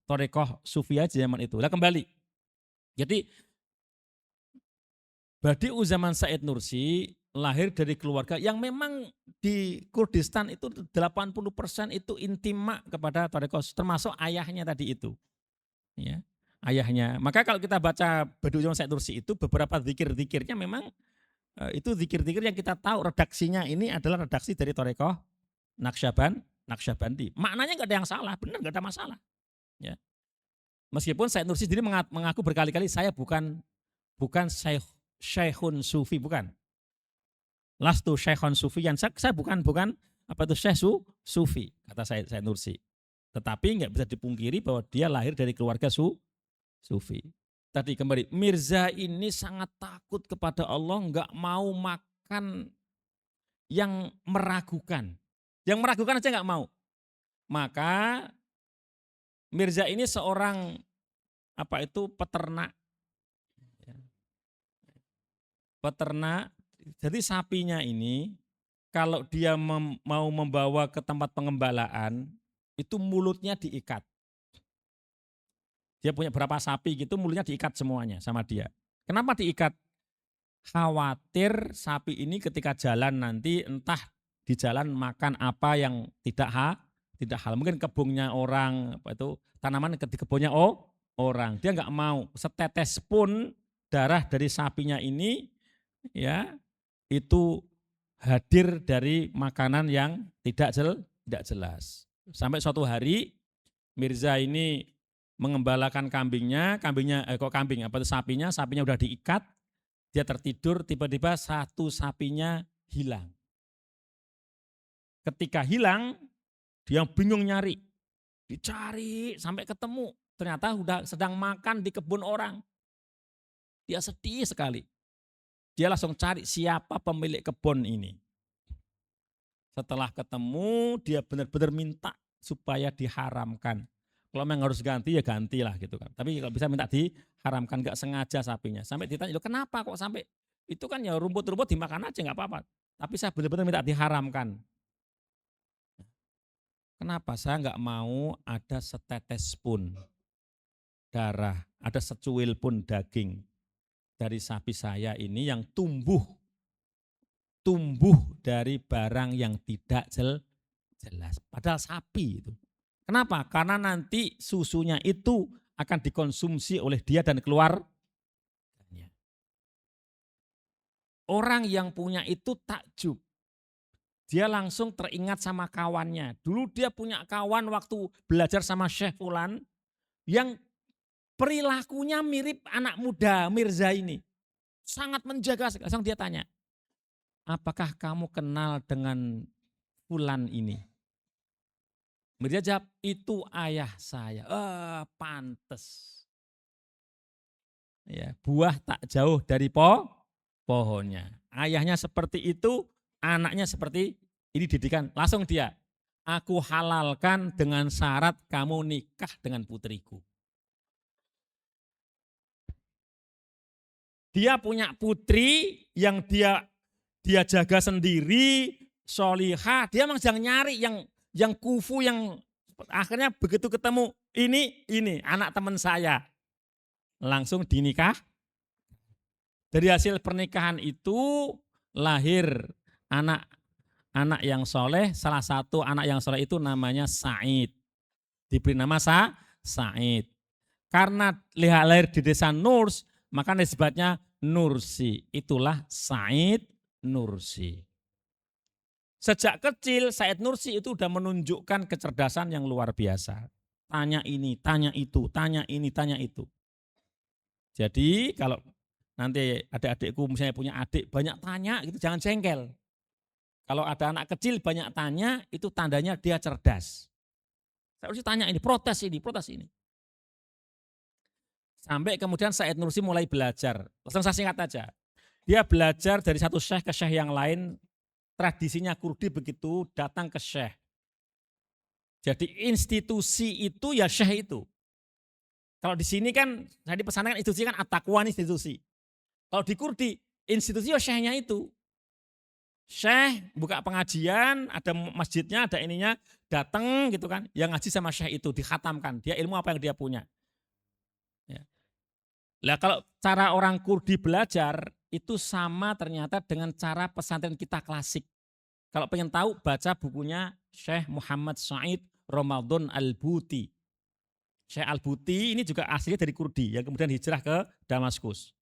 Thariqah Sufiyah zaman itu. Nah kembali. Jadi Badi'u zaman Said Nursi lahir dari keluarga yang memang di Kurdistan itu 80% itu intima kepada Thariqah, termasuk ayahnya tadi itu. Ya, ayahnya. Maka kalau kita baca Badi'u zaman Said Nursi itu beberapa zikir-zikirnya memang itu zikir-zikir yang kita tahu redaksinya ini adalah redaksi dari Thariqah Naqsyabandi. Maknanya nggak ada yang salah, benar nggak ada masalah. Ya. Meskipun Said Nursi sendiri mengaku berkali-kali saya bukan syekhun sufi, bukan. Lastu syekhun sufiyan, saya bukan syekh sufi, kata Said Nursi. Tetapi nggak bisa dipungkiri bahwa dia lahir dari keluarga sufi. Tadi kembali, Mirza ini sangat takut kepada Allah, nggak mau makan yang meragukan. Yang meragukan aja nggak mau. Maka Mirza ini seorang peternak. Peternak, jadi sapinya ini kalau dia mau membawa ke tempat pengembalaan, itu mulutnya diikat. Dia punya berapa sapi gitu, mulutnya diikat semuanya sama dia. Kenapa diikat? Khawatir sapi ini ketika jalan nanti entah di jalan makan apa yang tidak hal. Mungkin kebunnya orang, tanaman di kebunnya orang. Dia nggak mau setetes pun darah dari sapinya ini ya itu hadir dari makanan yang tidak jelas. Sampai suatu hari Mirza ini mengembalakan sapinya udah diikat, dia tertidur, tiba-tiba satu sapinya hilang. Ketika hilang, dia bingung nyari, dicari sampai ketemu, ternyata udah sedang makan di kebun orang. Dia sedih sekali. Dia langsung cari siapa pemilik kebun ini. Setelah ketemu, dia benar-benar minta supaya diharamkan. Kalau memang harus ganti ya gantilah gitu kan. Tapi kalau bisa minta diharamkan, nggak sengaja sapinya. Sampai ditanya, loh kenapa kok sampai itu kan ya rumput-rumput dimakan aja nggak apa-apa. Tapi saya benar-benar minta diharamkan. Kenapa? Saya nggak mau ada setetes pun darah, ada secuil pun daging dari sapi saya ini yang tumbuh dari barang yang tidak jelas. Padahal sapi itu. Kenapa? Karena nanti susunya itu akan dikonsumsi oleh dia dan keluarganya. Orang yang punya itu takjub. Dia langsung teringat sama kawannya. Dulu dia punya kawan waktu belajar sama Syekh Fulan yang perilakunya mirip anak muda Mirza ini. Sangat menjaga, langsung dia tanya, apakah kamu kenal dengan Fulan ini? Mirza jawab, itu ayah saya. Pantes. Ya, buah tak jauh dari pohonnya. Ayahnya seperti itu, anaknya seperti Ini didikan, langsung dia, aku halalkan dengan syarat kamu nikah dengan putriku. Dia punya putri yang dia jaga sendiri, solihah, dia memang jangan nyari yang kufu, yang akhirnya begitu ketemu ini anak teman saya, langsung dinikah. Dari hasil pernikahan itu lahir anak yang soleh. Salah satu anak yang soleh itu namanya Said, diberi nama Said. Karena lahir di desa Nurs, maka nisbatnya Nursi. Itulah Said Nursi. Sejak kecil Said Nursi itu sudah menunjukkan kecerdasan yang luar biasa. Tanya ini, tanya itu, tanya ini, tanya itu. Jadi kalau nanti adik-adikku misalnya punya adik banyak tanya gitu, jangan jengkel. Kalau ada anak kecil banyak tanya, itu tandanya dia cerdas. Saya harus tanya ini, protes ini, protes ini. Sampai kemudian Said Nursi mulai belajar. Langsung saya singkat aja. Dia belajar dari satu syekh ke syekh yang lain. Tradisinya Kurdi begitu, datang ke syekh. Jadi institusi itu ya syekh itu. Kalau di sini kan, saya di pesantren kan institusi kan at-taqwa institusi. Kalau di Kurdi, institusi ya syekhnya itu. Syekh buka pengajian, ada masjidnya, ada ininya, datang gitu kan. Yang ngaji sama syekh itu, dikhatamkan. Dia ilmu apa yang dia punya. Ya. Lah kalau cara orang Kurdi belajar itu sama ternyata dengan cara pesantren kita klasik. Kalau pengen tahu baca bukunya Syekh Muhammad Said Ramadan Al-Buti. Syekh Al-Buti ini juga aslinya dari Kurdi yang kemudian hijrah ke Damaskus.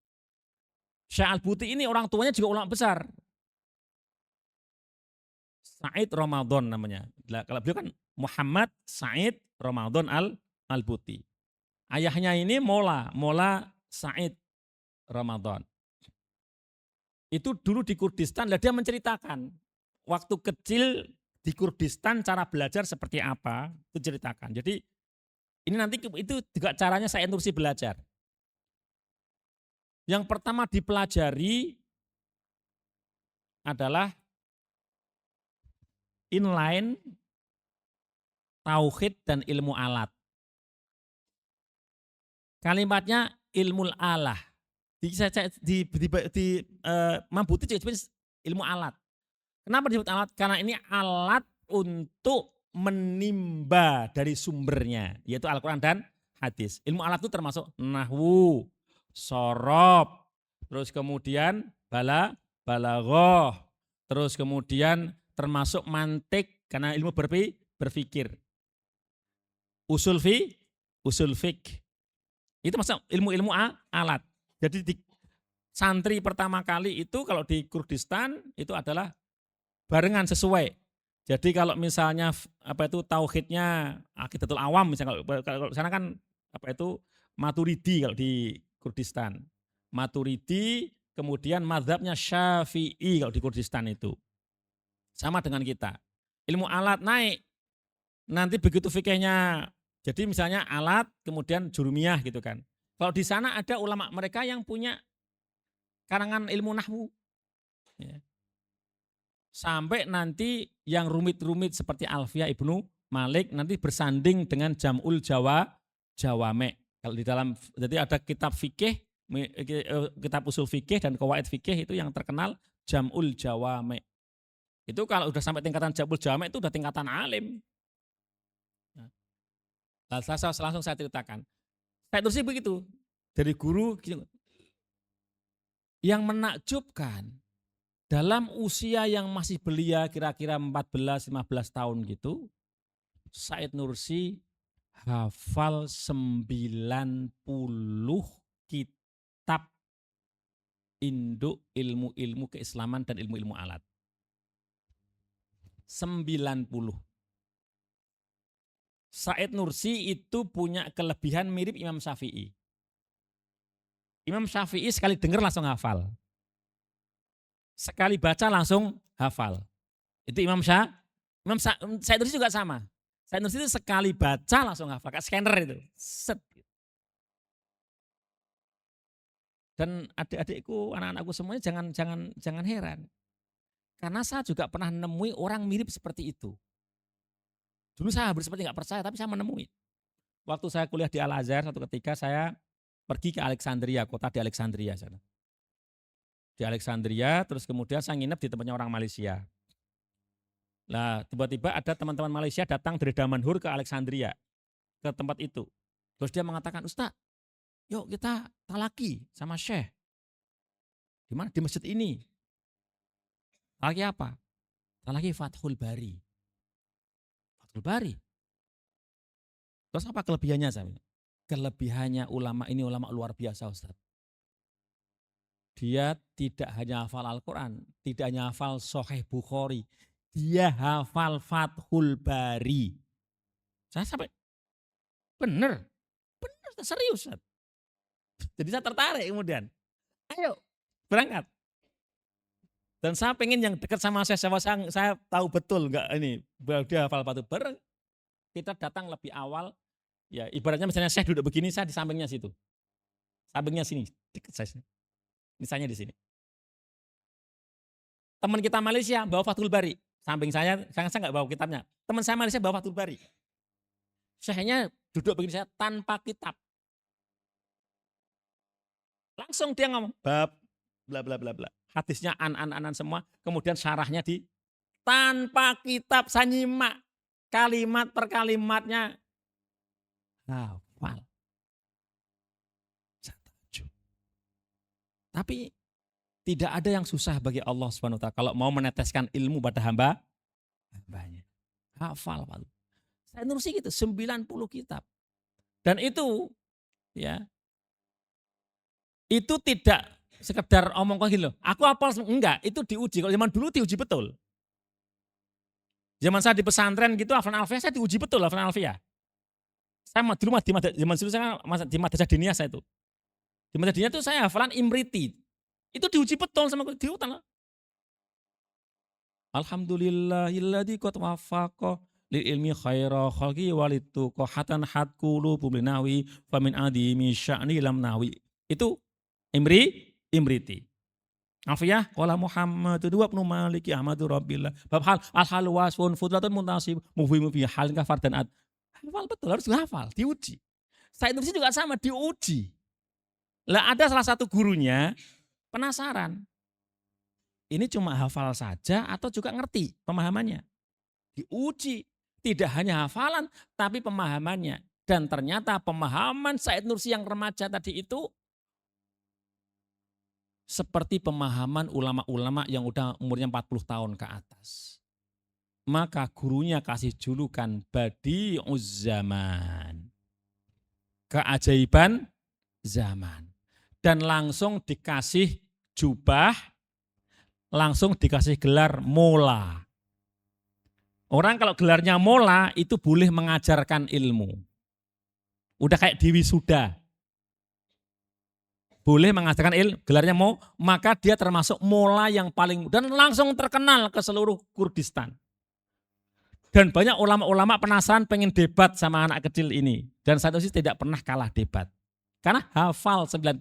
Syekh Al-Buti ini orang tuanya juga ulama besar. Said Ramadan namanya. Kalau beliau kan Muhammad Said Ramadan Al-Buti. Ayahnya ini Mola Said Ramadan. Itu dulu di Kurdistan, dia menceritakan waktu kecil di Kurdistan cara belajar seperti apa, itu ceritakan. Jadi ini nanti itu juga caranya Said Nursi belajar. Yang pertama dipelajari adalah inline, tauhid dan ilmu alat. Kalimatnya ilmu alah. Di Mambuti juga disebut ilmu alat. Kenapa disebut alat? Karena ini alat untuk menimba dari sumbernya, yaitu Al-Quran dan hadis. Ilmu alat itu termasuk nahwu, sorob, terus kemudian balaghah, terus kemudian termasuk mantik, karena ilmu berpikir. Usul fiqh. Itu masuk ilmu-ilmu alat. Jadi di santri pertama kali itu kalau di Kurdistan itu adalah barengan sesuai. Jadi kalau misalnya apa itu tauhidnya Aqidatul Awam misalnya, kalau sana kan apa itu Maturidi kalau di Kurdistan. Maturidi, kemudian mazhabnya Syafi'i kalau di Kurdistan itu. Sama dengan kita. Ilmu alat naik. Nanti begitu fikihnya, jadi misalnya alat kemudian jurumiyah gitu kan. Kalau di sana ada ulama mereka yang punya karangan ilmu nahwu. Ya. Sampai nanti yang rumit-rumit seperti Alfiyah Ibnu Malik nanti bersanding dengan Jam'ul Jawame. Kalau di dalam, jadi ada kitab fikih, kitab usul fikih dan qawaid fikih itu yang terkenal Jam'ul Jawame. Itu kalau udah sampai tingkatan Jam'ul Jawame itu udah tingkatan alim. Nah, langsung saya ceritakan. Saya terus begitu. Dari guru yang menakjubkan dalam usia yang masih belia kira-kira 14-15 tahun gitu, Said Nursi hafal 90 kitab induk ilmu-ilmu keislaman dan ilmu-ilmu alat. 90. Said Nursi itu punya kelebihan mirip Imam Syafi'i. Imam Syafi'i sekali dengar langsung hafal. Sekali baca langsung hafal. Itu Said Nursi juga sama. Said Nursi itu sekali baca langsung hafal, kayak scanner itu. Set. Dan adik-adikku, anak-anakku semuanya jangan heran. Karena saya juga pernah menemui orang mirip seperti itu. Dulu saya hampir seperti nggak percaya, tapi saya menemui. Waktu saya kuliah di Al-Azhar, satu ketika saya pergi ke Alexandria, kota di Alexandria sana. Di Alexandria, terus kemudian saya nginep di tempatnya orang Malaysia. Nah, tiba-tiba ada teman-teman Malaysia datang dari Damanhur ke Alexandria, ke tempat itu. Terus dia mengatakan, Ustaz, yuk kita talaki sama Syekh. Di mana? Di masjid ini. Talaki apa? Talaki Fathul Bari. Fathul Bari. Terus apa kelebihannya? Kelebihannya ulama ini ulama luar biasa, Ustaz. Dia tidak hanya hafal Al-Quran, tidak hanya hafal Sahih Bukhari, dia hafal Fathul Bari. Saya sampai, bener serius. Ustaz. Jadi saya tertarik kemudian, ayo berangkat. Dan saya pengen yang dekat sama saya tahu betul enggak ini, dia hafal Fathul Bari. Kita datang lebih awal, ya ibaratnya misalnya saya duduk begini, saya di sampingnya situ. Sampingnya sini, dekat saya. Misalnya di sini. Teman kita Malaysia bawa Fathul Bari. Samping saya nggak bawa kitabnya. Teman saya Malaysia bawa Fathul Bari. Syekhnya duduk begini saya tanpa kitab. Langsung dia ngomong, bab, bla bla bla bla. Hadisnya an semua. Kemudian syarahnya tanpa kitab saya nyimak. Kalimat per kalimatnya. Hafal. Tapi tidak ada yang susah bagi Allah Subhanahu wa taala kalau mau meneteskan ilmu pada hambanya. Hafal, Pak. Saya Nursi gitu, 90 kitab. Dan itu ya. Itu tidak sekedar omong kok gitu. Aku hafal enggak, itu diuji. Kalau zaman dulu diuji betul. Zaman saya di pesantren gitu, hafalan alfiah saya diuji betul hafalan alfiah. Saya dulu zaman dulu saya di madrasah diniyah saya itu. Di madrasah diniyah itu saya hafalan Imriti. Itu diuji betul sama di hutan. Alhamdulillahilladzi qad waffaqa lil ilmi khaira khalqi walitu qahatan had qulubu binawi famin adimi sya'ni lam nawi. Itu Imriti. Alfiyah qala Muhammad dua ibnu Maliki Ahmadu Rabbillah. Bab hal al-hal wasfun fudratun muntasib mufhimu fi hal kafar dan ad. Hafal betul, harus hafal, diuji. Said Nursi juga sama, diuji. Lah ada salah satu gurunya penasaran. Ini cuma hafal saja atau juga ngerti pemahamannya? Diuji. Tidak hanya hafalan, tapi pemahamannya. Dan ternyata pemahaman Said Nursi yang remaja tadi itu seperti pemahaman ulama-ulama yang udah umurnya 40 tahun ke atas. Maka gurunya kasih julukan Badi'uz Zaman. Keajaiban zaman. Dan langsung dikasih jubah, langsung dikasih gelar mola. Orang kalau gelarnya mola itu boleh mengajarkan ilmu. Udah kayak Dewi Suda. Boleh mengajarkan ilmu, gelarnya mau, maka dia termasuk mola yang paling, dan langsung terkenal ke seluruh Kurdistan. Dan banyak ulama-ulama penasaran pengen debat sama anak kecil ini. Dan Said Nursi tidak pernah kalah debat. Karena hafal 90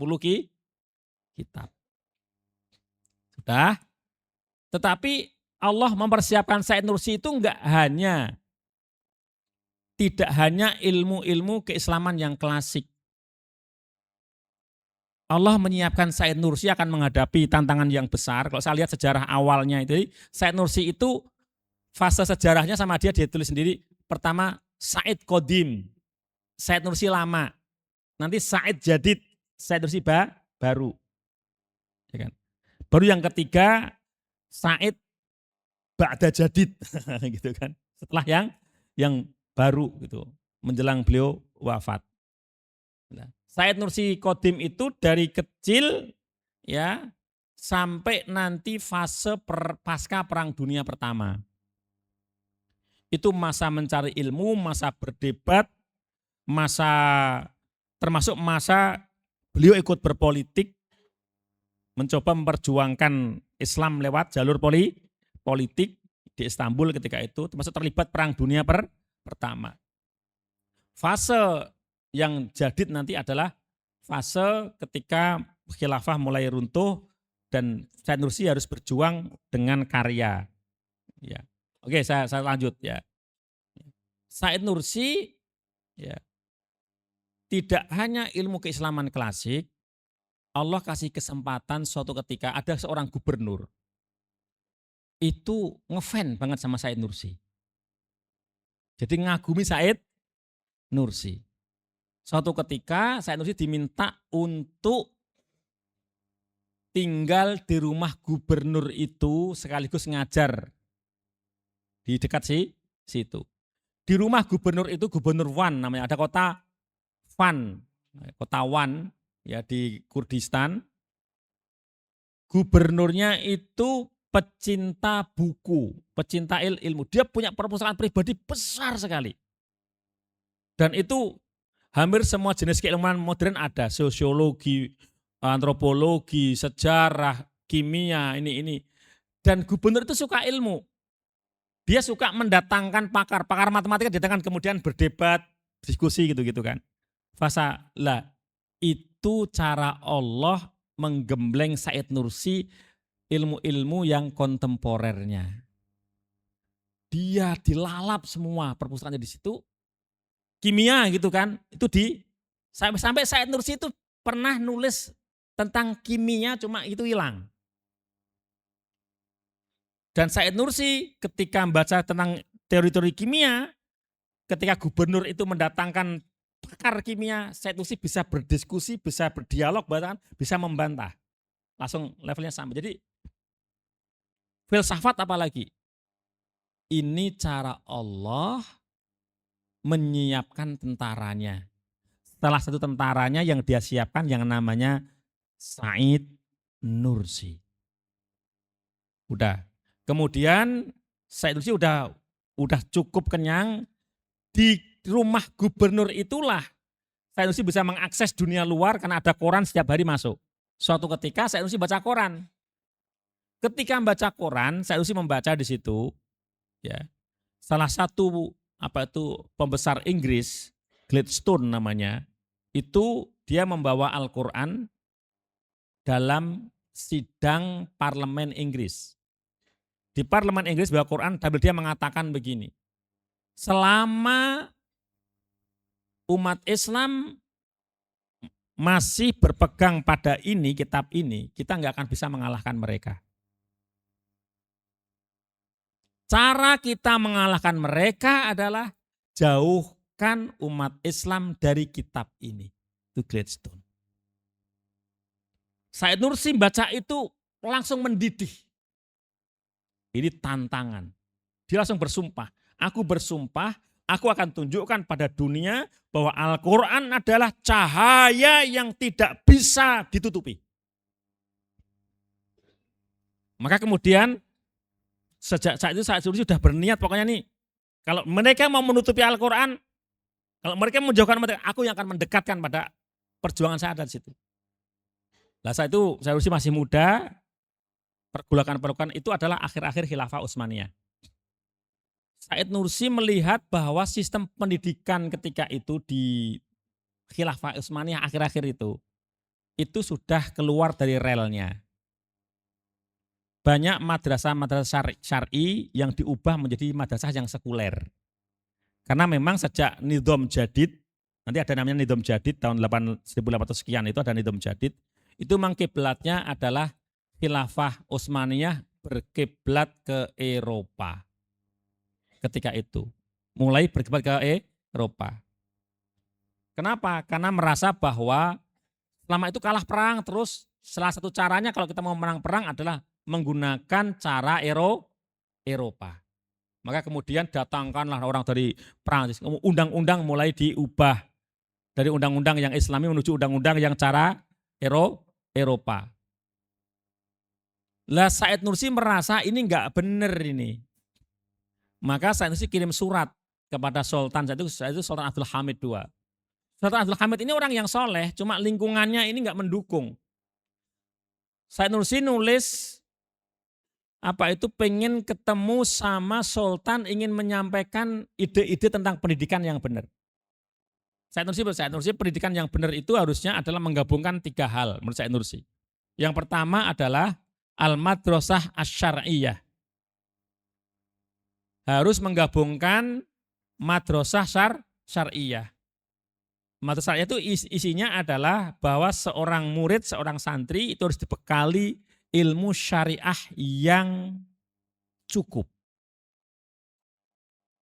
kitab. Sudah. Tetapi Allah mempersiapkan Said Nursi itu tidak hanya ilmu-ilmu keislaman yang klasik. Allah menyiapkan Said Nursi akan menghadapi tantangan yang besar. Kalau saya lihat sejarah awalnya itu, Said Nursi itu fase sejarahnya sama dia tulis sendiri. Pertama Said Qadim, Said Nursi lama. Nanti Said Jadid, Said Nursi baru. Ya kan? Baru yang ketiga Said Ba'da Jadid gitu kan. Setelah yang baru gitu, menjelang beliau wafat. Nah, Said Nursi Qadim itu dari kecil ya sampai nanti fase pasca Perang Dunia Pertama. Itu masa mencari ilmu, masa berdebat, termasuk masa beliau ikut berpolitik, mencoba memperjuangkan Islam lewat jalur politik di Istanbul ketika itu, termasuk terlibat Perang Dunia Pertama. Fase yang jadid nanti adalah fase ketika khilafah mulai runtuh, dan Said Nursi harus berjuang dengan karya. Ya. Oke, saya lanjut ya. Said Nursi ya, tidak hanya ilmu keislaman klasik, Allah kasih kesempatan suatu ketika ada seorang gubernur itu ngefan banget sama Said Nursi. Jadi ngagumi Said Nursi. Suatu ketika Said Nursi diminta untuk tinggal di rumah gubernur itu sekaligus ngajar di dekat situ. Di rumah gubernur itu Gubernur Wan namanya, ada kota Van, kota Wan ya di Kurdistan. Gubernurnya itu pecinta buku, pecinta ilmu. Dia punya perpustakaan pribadi besar sekali. Dan itu hampir semua jenis keilmuan modern ada, sosiologi, antropologi, sejarah, kimia, ini. Dan gubernur itu suka ilmu. Dia suka mendatangkan pakar matematika datangkan kemudian berdebat, diskusi gitu kan. Fasa lah itu cara Allah menggembleng Said Nursi ilmu-ilmu yang kontemporernya. Dia dilalap semua perpustakaannya di situ. Kimia gitu kan, itu sampai Said Nursi itu pernah nulis tentang kimia cuma itu hilang. Dan Said Nursi ketika membaca tentang teori-teori kimia, ketika gubernur itu mendatangkan pakar kimia, Said Nursi bisa berdiskusi, bisa berdialog, bahkan bisa membantah. Langsung levelnya sama. Jadi filsafat apalagi? Ini cara Allah menyiapkan tentaranya. Salah satu tentaranya yang dia siapkan yang namanya Said Nursi. Udah. Kemudian Said Nursi udah cukup kenyang. Di rumah gubernur itulah Said Nursi bisa mengakses dunia luar karena ada koran setiap hari masuk. Suatu ketika Said Nursi baca koran. Ketika membaca koran, Said Nursi membaca di situ ya. Salah satu pembesar Inggris, Gladstone namanya, itu dia membawa Al-Qur'an dalam sidang parlemen Inggris. Di parlemen Inggris bawa Quran, tapi dia mengatakan begini, selama umat Islam masih berpegang pada kitab ini, kita nggak akan bisa mengalahkan mereka. Cara kita mengalahkan mereka adalah jauhkan umat Islam dari kitab ini. Itu Gladstone. Said Nursi baca itu langsung mendidih. Ini tantangan. Dia langsung bersumpah. Aku bersumpah, aku akan tunjukkan pada dunia bahwa Al-Quran adalah cahaya yang tidak bisa ditutupi. Maka kemudian sejak saat itu Said Nursi sudah berniat pokoknya nih, kalau mereka mau menutupi Al-Quran, kalau mereka menjauhkan mereka, aku yang akan mendekatkan pada perjuangan saya dari situ. Nah saat itu Said Nursi masih muda, pergolakan itu adalah akhir-akhir Khilafah Utsmaniyah. Said Nursi melihat bahwa sistem pendidikan ketika itu di Khilafah Utsmaniyah akhir-akhir itu sudah keluar dari relnya. Banyak madrasah syar'i yang diubah menjadi madrasah yang sekuler. Karena memang sejak Nizam Jadid, nanti ada namanya Nizam Jadid tahun 1800 sekian itu ada Nizam Jadid, itu memang kiblatnya adalah Khilafah Utsmaniyah berkiblat ke Eropa. Ketika itu mulai berkiblat ke Eropa. Kenapa? Karena merasa bahwa selama itu kalah perang, terus salah satu caranya kalau kita mau menang perang adalah menggunakan cara Eropa. Maka kemudian datangkanlah orang dari Prancis, undang-undang mulai diubah dari undang-undang yang Islami menuju undang-undang yang cara Eropa. Lah Said Nursi merasa ini enggak benar ini. Maka Said Nursi kirim surat kepada Sultan, itu Sultan Abdul Hamid II. Sultan Abdul Hamid ini orang yang soleh, cuma lingkungannya ini enggak mendukung. Said Nursi nulis pengen ketemu sama Sultan, ingin menyampaikan ide-ide tentang pendidikan yang benar. Said Nursi pendidikan yang benar itu harusnya adalah menggabungkan 3 hal menurut Said Nursi. Yang pertama adalah al-madrasah asy-syar'iyyah. Harus menggabungkan madrasah syar'iyyah. Madrasah syar'iyyah itu isinya adalah bahwa seorang murid, seorang santri itu harus dibekali ilmu syariah yang cukup.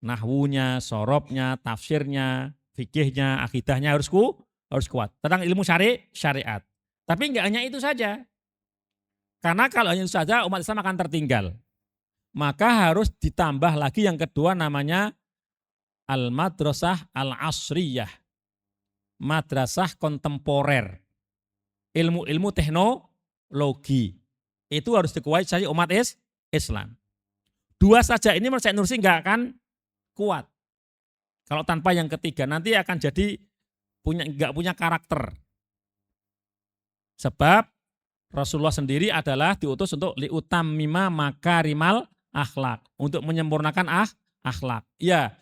Nahwunya, sorobnya, tafsirnya, fikihnya, akidahnya harus kuat. Tentang ilmu syariat. Tapi enggak hanya itu saja. Karena kalau hanya itu saja umat Islam akan tertinggal. Maka harus ditambah lagi yang kedua namanya al-madrasah al-asriyah. Madrasah kontemporer. Ilmu-ilmu teknologi. Itu harus dikuasai umat Islam. Dua saja ini menurut Syekh Nursi enggak akan kuat. Kalau tanpa yang ketiga nanti akan jadi enggak punya karakter. Sebab Rasulullah sendiri adalah diutus untuk liutammima makarimal akhlak, untuk menyempurnakan akhlak. Ya,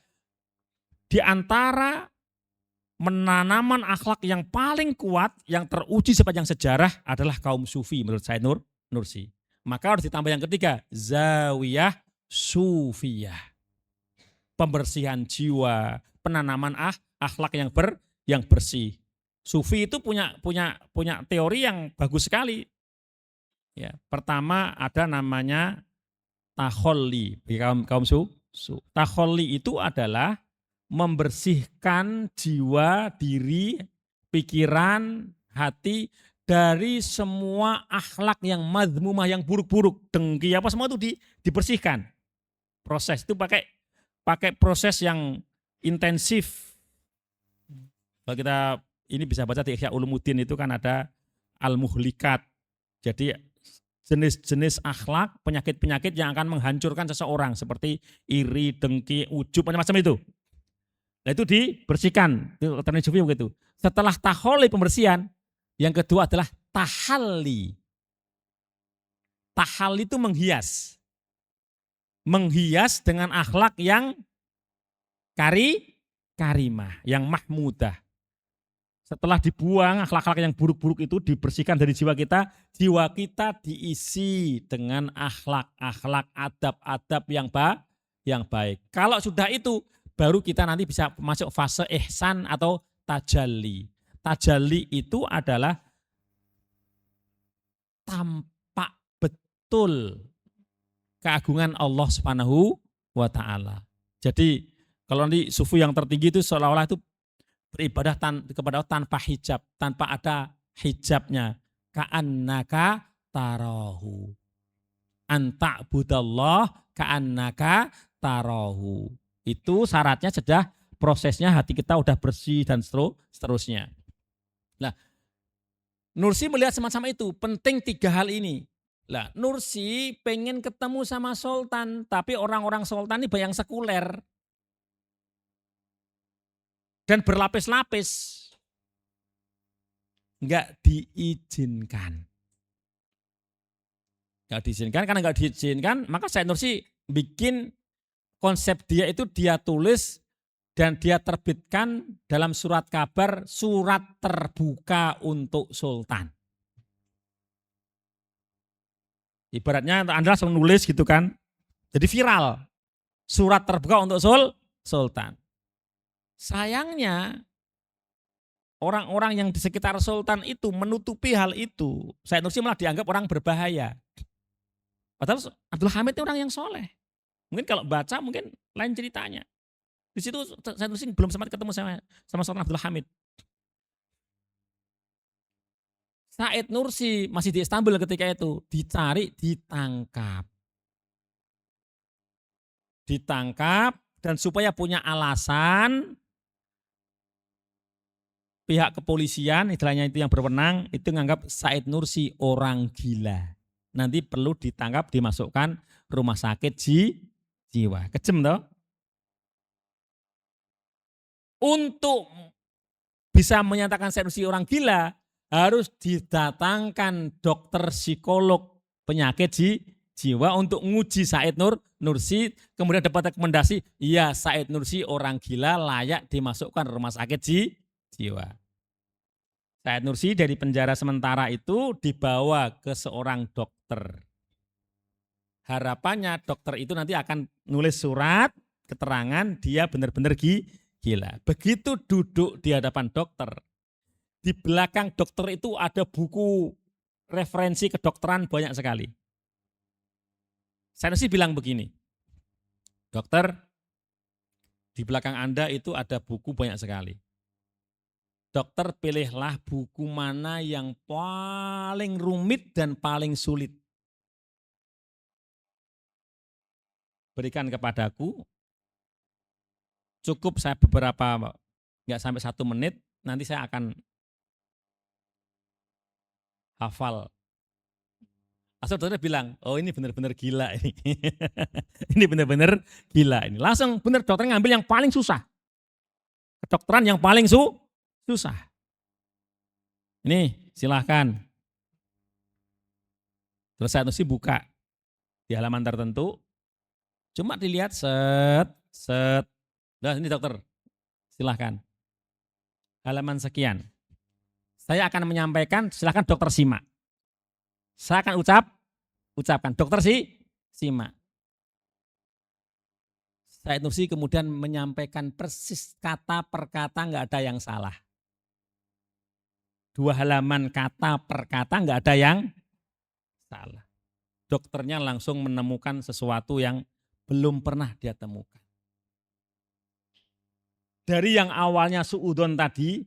di antara menanaman akhlak yang paling kuat, yang teruji sepanjang sejarah adalah kaum sufi menurut Syekh Nursi. Maka harus ditambah yang ketiga, zawiyah sufiyah. Pembersihan jiwa, penanaman akhlak yang bersih. Sufi itu punya teori yang bagus sekali. Ya, pertama ada namanya takholli bagi kaum takholli itu adalah membersihkan jiwa, diri, pikiran, hati dari semua akhlak yang madzmumah, yang buruk-buruk, dengki apa semua itu dibersihkan. Proses itu pakai proses yang intensif. Kalau kita ini bisa baca di Ihya Ulumuddin itu kan ada al-muhlikat. Jadi jenis-jenis akhlak, penyakit-penyakit yang akan menghancurkan seseorang seperti iri, dengki, ujub, macam-macam itu. Nah itu dibersihkan, itu teknik sufi begitu. Setelah taholli pembersihan, yang kedua adalah tahalli. Tahalli itu menghias. Menghias dengan akhlak yang karimah, yang mahmudah. Setelah dibuang akhlak-akhlak yang buruk-buruk itu dibersihkan dari jiwa kita diisi dengan akhlak-akhlak, adab-adab yang baik. Kalau sudah itu baru kita nanti bisa masuk fase ihsan atau tajalli. Tajalli itu adalah tampak betul keagungan Allah Subhanahu wa taala. Jadi kalau nanti sufi yang tertinggi itu seolah-olah itu beribadah kepada Allah tanpa hijab, tanpa ada hijabnya. Ka'annaka tarahu. Anta budallah ka'annaka tarahu. Itu syaratnya sudah prosesnya hati kita udah bersih dan seterusnya. Nah, Nursi melihat semacam itu, penting tiga hal ini. Lah, Nursi pengen ketemu sama sultan, tapi orang-orang sultan ini banyak sekuler. Dan berlapis-lapis. Enggak diizinkan. Enggak diizinkan, karena enggak diizinkan, maka Syekh Nursi bikin konsep dia itu dia tulis dan dia terbitkan dalam surat kabar, surat terbuka untuk sultan. Ibaratnya Anda langsung nulis gitu kan, jadi viral. Surat terbuka untuk sultan. Sayangnya orang-orang yang di sekitar sultan itu menutupi hal itu. Syekh Nursi malah dianggap orang berbahaya. Padahal Abdul Hamid itu orang yang soleh. Mungkin kalau baca mungkin lain ceritanya. Di situ Syekh Nursi belum sempat ketemu sama Sultan Abdul Hamid. Said Nursi masih di Istanbul ketika itu, dicari, ditangkap dan supaya punya alasan pihak kepolisian, istilahnya itu yang berwenang, itu menganggap Said Nursi orang gila. Nanti perlu ditangkap, dimasukkan rumah sakit jiwa. Kejem toh? Untuk bisa menyatakan Said Nursi orang gila, harus didatangkan dokter psikolog penyakit jiwa untuk nguji Said Nursi, kemudian dapat rekomendasi, iya Said Nursi orang gila layak dimasukkan rumah sakit jiwa. Said Nursi dari penjara sementara itu dibawa ke seorang dokter. Harapannya dokter itu nanti akan nulis surat keterangan dia benar-benar gila. Begitu duduk di hadapan dokter, di belakang dokter itu ada buku referensi kedokteran banyak sekali. Said Nursi bilang begini, dokter, di belakang Anda itu ada buku banyak sekali. Dokter, pilihlah buku mana yang paling rumit dan paling sulit. Berikan kepadaku, cukup saya beberapa, nggak sampai 1 menit, nanti saya akan hafal. Asal dokternya bilang, oh ini benar-benar gila ini. Ini benar-benar gila ini. Langsung benar dokter ngambil yang paling susah. Kedokteran yang paling susah. Ini silahkan. Terus Said Nursi buka di halaman tertentu. Cuma dilihat set. Nah ini dokter, silahkan. Halaman sekian. Saya akan menyampaikan, silahkan dokter simak. Saya akan ucapkan, dokter simak. Said Nursi kemudian menyampaikan persis kata per kata, nggak ada yang salah. 2 halaman kata per kata nggak ada yang salah. Dokternya langsung menemukan sesuatu yang belum pernah dia temukan. Dari yang awalnya suudon tadi,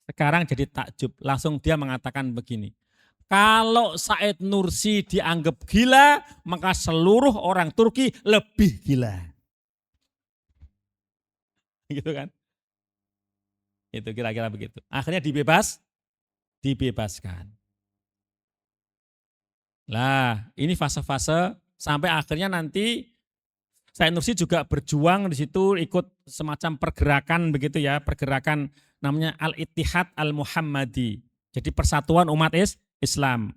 sekarang jadi takjub. Langsung dia mengatakan begini, kalau Said Nursi dianggap gila, maka seluruh orang Turki lebih gila. Gitu kan? Itu kira-kira begitu. Akhirnya dibebaskan. Lah, ini fase-fase sampai akhirnya nanti Said Nursi juga berjuang di situ, ikut semacam pergerakan begitu ya, pergerakan namanya Al-Ittihad Al-Muhammadi. Jadi persatuan umat Islam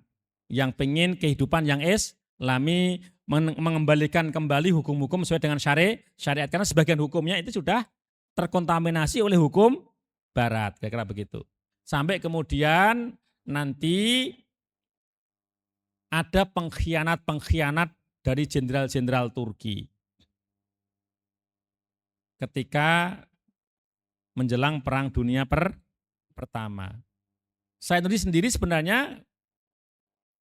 yang pengen kehidupan yang Islami, mengembalikan kembali hukum-hukum sesuai dengan syariat, karena sebagian hukumnya itu sudah terkontaminasi oleh hukum barat, kira-kira begitu. Sampai kemudian nanti ada pengkhianat dari jenderal-jenderal Turki ketika menjelang Perang Dunia Pertama. Said Nursi sendiri sebenarnya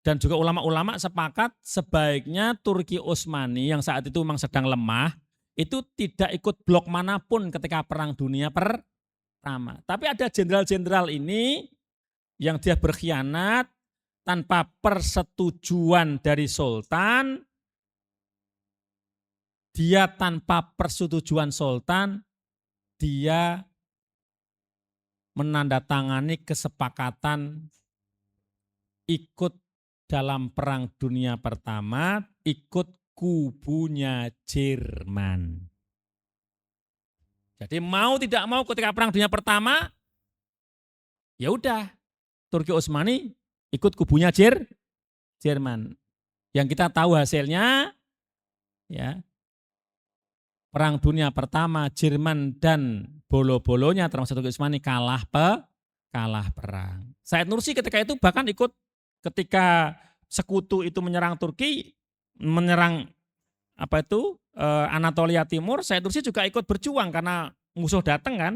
dan juga ulama-ulama sepakat sebaiknya Turki Utsmani yang saat itu memang sedang lemah itu tidak ikut blok manapun ketika Perang Dunia Pertama. Tapi ada jenderal-jenderal ini yang dia berkhianat tanpa persetujuan dari Sultan, dia tanpa persetujuan Sultan, dia menandatangani kesepakatan ikut dalam Perang Dunia Pertama, ikut kubunya Jerman. Jadi mau tidak mau ketika Perang Dunia Pertama, ya udah Turki Utsmani ikut kubunya Jerman. Yang kita tahu hasilnya, ya Perang Dunia Pertama Jerman dan bolo-bolonya termasuk Turki Utsmani kalah perang. Said Nursi ketika itu bahkan ikut ketika sekutu itu menyerang Turki, menyerang Anatolia Timur, Said Nursi juga ikut berjuang karena musuh datang kan.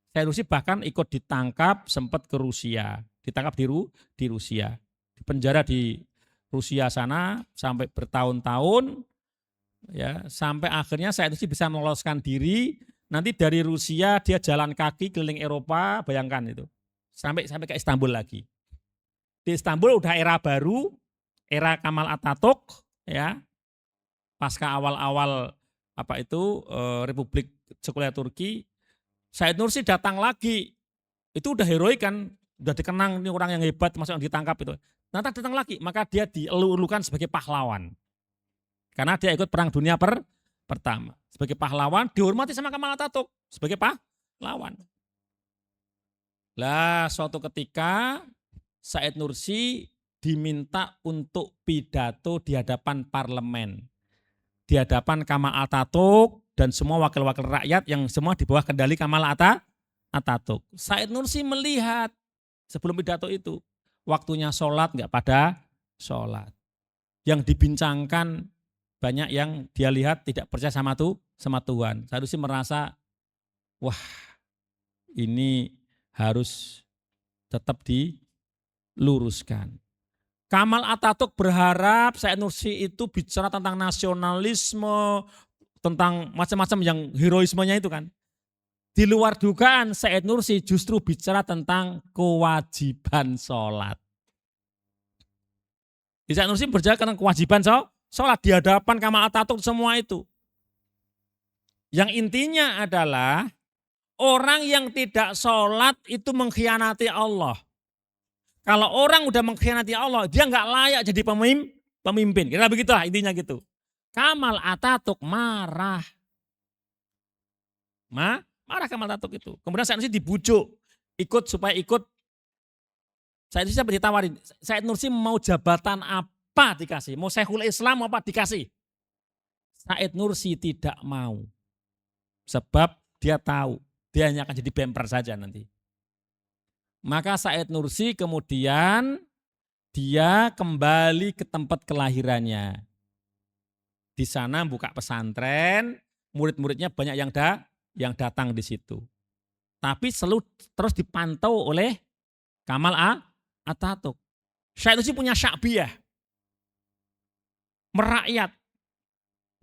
Said Nursi bahkan ikut ditangkap, sempat ke Rusia, ditangkap di Rusia, dipenjara di Rusia sana sampai bertahun-tahun, ya sampai akhirnya Said Nursi bisa meloloskan diri. Nanti dari Rusia dia jalan kaki keliling Eropa, bayangkan itu, sampai ke Istanbul lagi. Di Istanbul udah era baru, era Kemal Atatürk, ya pasca awal-awal Republik Sekuler Turki. Said Nursi datang lagi, itu udah heroik kan, udah dikenang ini orang yang hebat, masuk yang ditangkap itu. Nanti datang lagi, maka dia dielu-elukan sebagai pahlawan. Karena dia ikut Perang Dunia Pertama. Sebagai pahlawan, dihormati sama Kemal Atatürk sebagai pahlawan. Lah suatu ketika Said Nursi diminta untuk pidato di hadapan parlemen. Di hadapan Kemal Atatürk dan semua wakil-wakil rakyat yang semua di bawah kendali Kemal Atatürk. Said Nursi melihat sebelum pidato itu. Waktunya sholat nggak pada sholat. Yang dibincangkan banyak yang dia lihat tidak percaya sama Tuhan. Seharusnya merasa, wah ini harus tetap diluruskan. Kamal Atatürk berharap Said Nursi itu bicara tentang nasionalisme, tentang macam-macam yang heroismenya itu kan. Di luar dugaan Said Nursi justru bicara tentang kewajiban sholat. Said Nursi berbicara tentang kewajiban sholat di hadapan Kamal Atatürk semua itu. Yang intinya adalah orang yang tidak sholat itu mengkhianati Allah. Kalau orang udah mengkhianati Allah, dia nggak layak jadi pemimpin. Kira begitulah intinya gitu. Kamal Atatürk marah. Marah Kamal Atatürk itu. Kemudian Said Nursi dibujuk, supaya ikut. Said Nursi sampai ditawarin, Said Nursi mau jabatan apa dikasih? Mau Syekhul Islam apa dikasih? Said Nursi tidak mau. Sebab dia tahu, dia hanya akan jadi bemper saja nanti. Maka Said Nursi kemudian dia kembali ke tempat kelahirannya. Di sana buka pesantren, murid-muridnya banyak yang datang di situ. Tapi selalu terus dipantau oleh Kamal Atatürk. Said Nursi punya syakbiyah. Merakyat.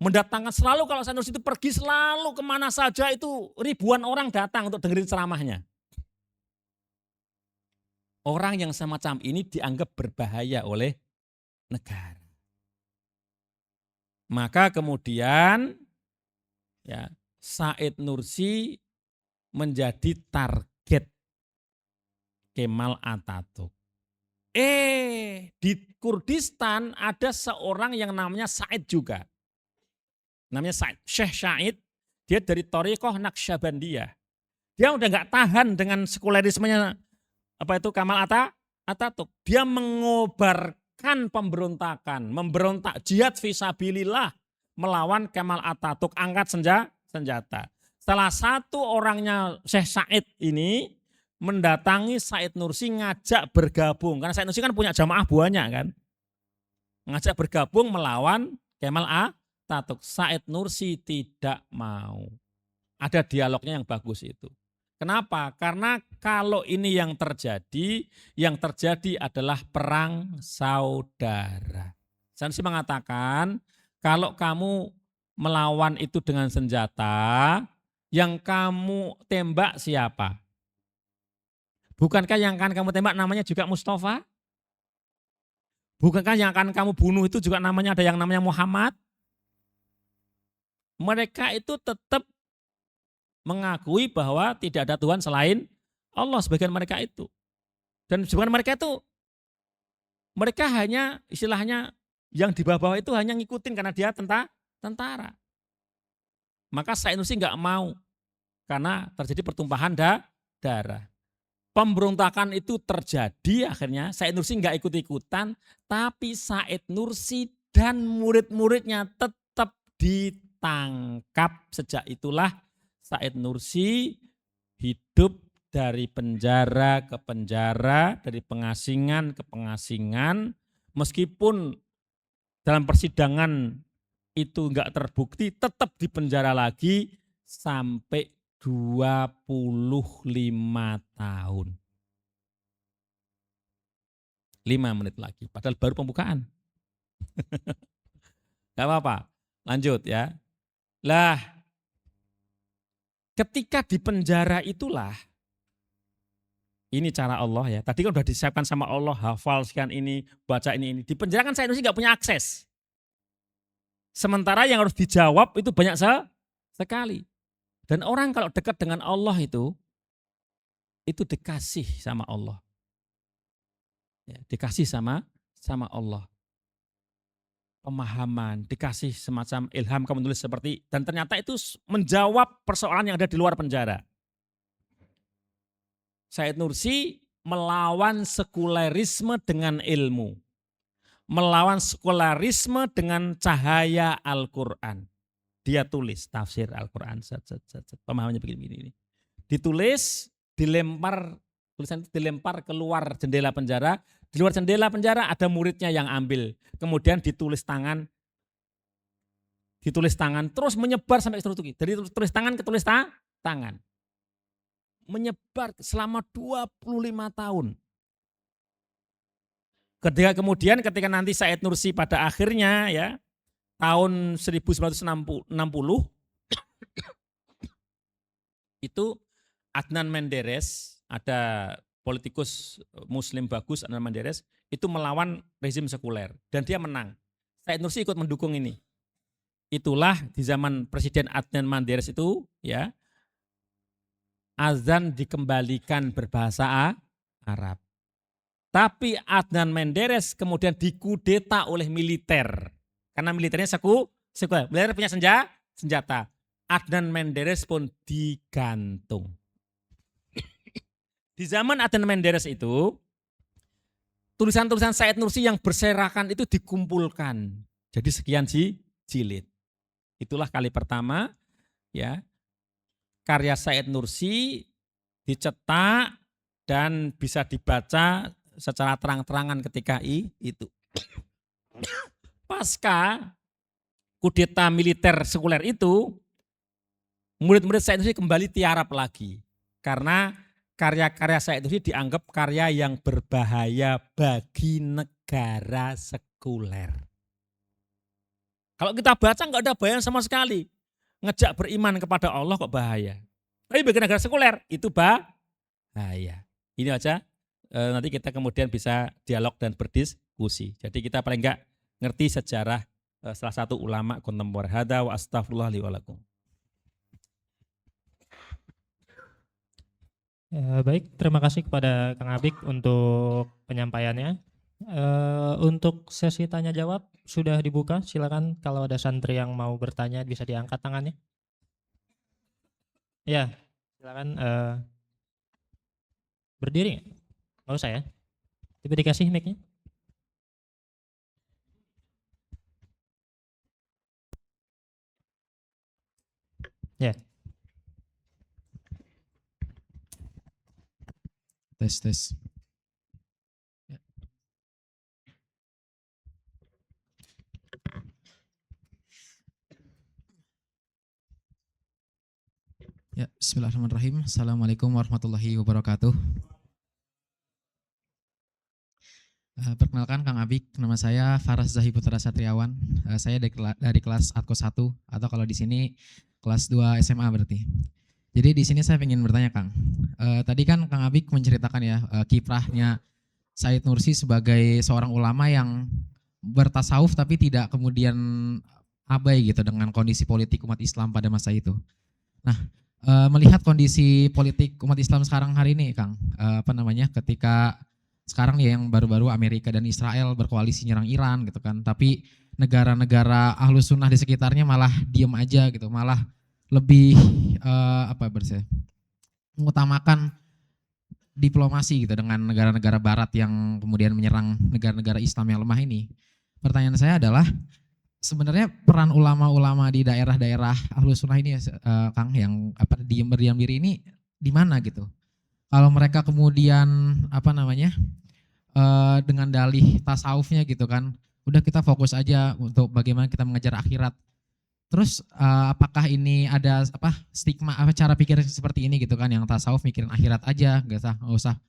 Mendatangkan selalu kalau Said Nursi itu pergi selalu kemana saja itu ribuan orang datang untuk dengerin ceramahnya. Orang yang semacam ini dianggap berbahaya oleh negara. Maka kemudian ya, Said Nursi menjadi target Kemal Atatürk. Di Kurdistan ada seorang yang namanya Said juga. Namanya Said, Syekh Said. Dia dari Thariqah Naqsyabandiyah. Dia udah gak tahan dengan sekulerismenya Kamal Atatürk. Dia mengobarkan pemberontakan, memberontak jihad fisabilillah melawan Kemal Atatürk, angkat senjata. Salah satu orangnya Syekh Said ini mendatangi Said Nursi ngajak bergabung. Karena Said Nursi kan punya jamaah banyak kan. Ngajak bergabung melawan Kemal Atatürk. Said Nursi tidak mau. Ada dialognya yang bagus itu. Kenapa? Karena kalau ini yang terjadi adalah perang saudara. Said Nursi mengatakan, kalau kamu melawan itu dengan senjata, yang kamu tembak siapa? Bukankah yang akan kamu tembak namanya juga Mustafa? Bukankah yang akan kamu bunuh itu juga ada yang namanya Muhammad? Mereka itu tetap mengakui bahwa tidak ada Tuhan selain Allah, sebagian mereka itu. Dan sebagian mereka itu, mereka hanya istilahnya yang di bawah itu hanya ngikutin karena dia tentara. Maka Said Nursi nggak mau karena terjadi pertumpahan darah. Pemberontakan itu terjadi akhirnya Said Nursi nggak ikut-ikutan, tapi Said Nursi dan murid-muridnya tetap ditangkap. Sejak itulah Said Nursi hidup dari penjara ke penjara, dari pengasingan ke pengasingan, meskipun dalam persidangan itu enggak terbukti, tetap di penjara lagi sampai 25 tahun. 5 menit lagi, padahal baru pembukaan. Gak apa-apa, lanjut ya. Lah, ketika di penjara itulah, ini cara Allah ya. Tadi kan udah disiapkan sama Allah, hafal sekian ini, baca ini. Di penjara kan Said Nursi nggak punya akses. Sementara yang harus dijawab itu banyak sekali. Dan orang kalau dekat dengan Allah itu dikasih sama Allah. Ya, dikasih sama Allah. Pemahaman, dikasih semacam ilham, kamu tulis seperti, dan ternyata itu menjawab persoalan yang ada di luar penjara. Said Nursi melawan sekulerisme dengan ilmu. Melawan sekulerisme dengan cahaya Al-Quran. Dia tulis tafsir Al-Quran. Pemahamannya begini. Ditulis, dilempar Tulisan itu dilempar keluar jendela penjara. Di luar jendela penjara ada muridnya yang ambil. Kemudian ditulis tangan, terus menyebar sampai ke seluruh Turki. Dari tulis tangan ke tulis tangan. Menyebar selama 25 tahun. Ketika nanti Said Nursi pada akhirnya ya tahun 1960 itu Adnan Menderes, ada politikus muslim bagus Adnan Menderes, itu melawan rezim sekuler dan dia menang. Said Nursi ikut mendukung ini. Itulah di zaman Presiden Adnan Menderes itu ya azan dikembalikan berbahasa Arab. Tapi Adnan Menderes kemudian dikudeta oleh militer. Karena militernya sekuler. Militer punya senjata. Adnan Menderes pun digantung. Di zaman Adnan Menderes itu, tulisan-tulisan Said Nursi yang berserakan itu dikumpulkan. Jadi sekian jilid. Itulah kali pertama ya karya Said Nursi dicetak dan bisa dibaca secara terang-terangan ketika itu. Pasca kudeta militer sekuler itu, murid-murid Said Nursi kembali tiarap lagi. Karena karya-karya Said Nursi dianggap karya yang berbahaya bagi negara sekuler. Kalau kita baca nggak ada bahaya sama sekali. Ngejak beriman kepada Allah kok bahaya. Tapi bagi negara sekuler itu bahaya. Ini aja. Nanti kita kemudian bisa dialog dan berdiskusi. Jadi kita paling enggak ngerti sejarah salah satu ulama kontemporer. Hada wa astaghfirullah li wa lakum. Baik, terima kasih kepada Kang Abik untuk penyampaiannya. Untuk sesi tanya jawab sudah dibuka. Silakan kalau ada santri yang mau bertanya bisa diangkat tangannya. Ya, silakan berdiri. Nggak usah ya. Tiba dikasih mic-nya. Ya. Tes. Ya, bismillahirrahmanirrahim. Assalamualaikum warahmatullahi wabarakatuh. Perkenalkan Kang Abik, nama saya Faras Zahi Putra Satriawan. Saya dari kelas Atko 1 atau kalau di sini kelas 2 SMA berarti. Jadi di sini saya ingin bertanya Kang. Tadi kan Kang Abik menceritakan ya kiprahnya Said Nursi sebagai seorang ulama yang bertasawuf tapi tidak kemudian abai gitu dengan kondisi politik umat Islam pada masa itu. Nah, melihat kondisi politik umat Islam sekarang hari ini Kang, ketika sekarang ya yang baru-baru Amerika dan Israel berkoalisi nyerang Iran gitu kan, tapi negara-negara ahlus sunnah di sekitarnya malah diem aja gitu, malah lebih mengutamakan diplomasi gitu dengan negara-negara barat yang kemudian menyerang negara-negara Islam yang lemah ini. Pertanyaan saya adalah sebenarnya peran ulama-ulama di daerah-daerah ahlus sunnah ini Kang yang berdiam diri ini di mana gitu? Kalau mereka kemudian dengan dalih tasawufnya gitu kan, udah kita fokus aja untuk bagaimana kita mengejar akhirat. Terus apakah ini ada stigma cara pikir seperti ini gitu kan, yang tasawuf mikirin akhirat aja, nggak usah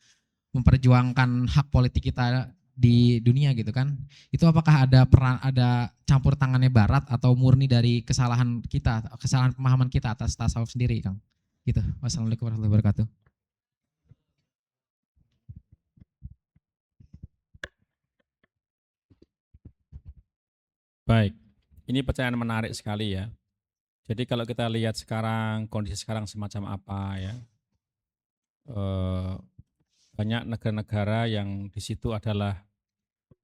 memperjuangkan hak politik kita di dunia gitu kan? Itu apakah ada campur tangannya Barat atau murni dari kesalahan pemahaman kita atas tasawuf sendiri, Kang? Gitu. Wassalamualaikum warahmatullahi wabarakatuh. Baik, ini pertanyaan menarik sekali ya. Jadi kalau kita lihat sekarang, kondisi sekarang semacam apa ya, banyak negara-negara yang di situ adalah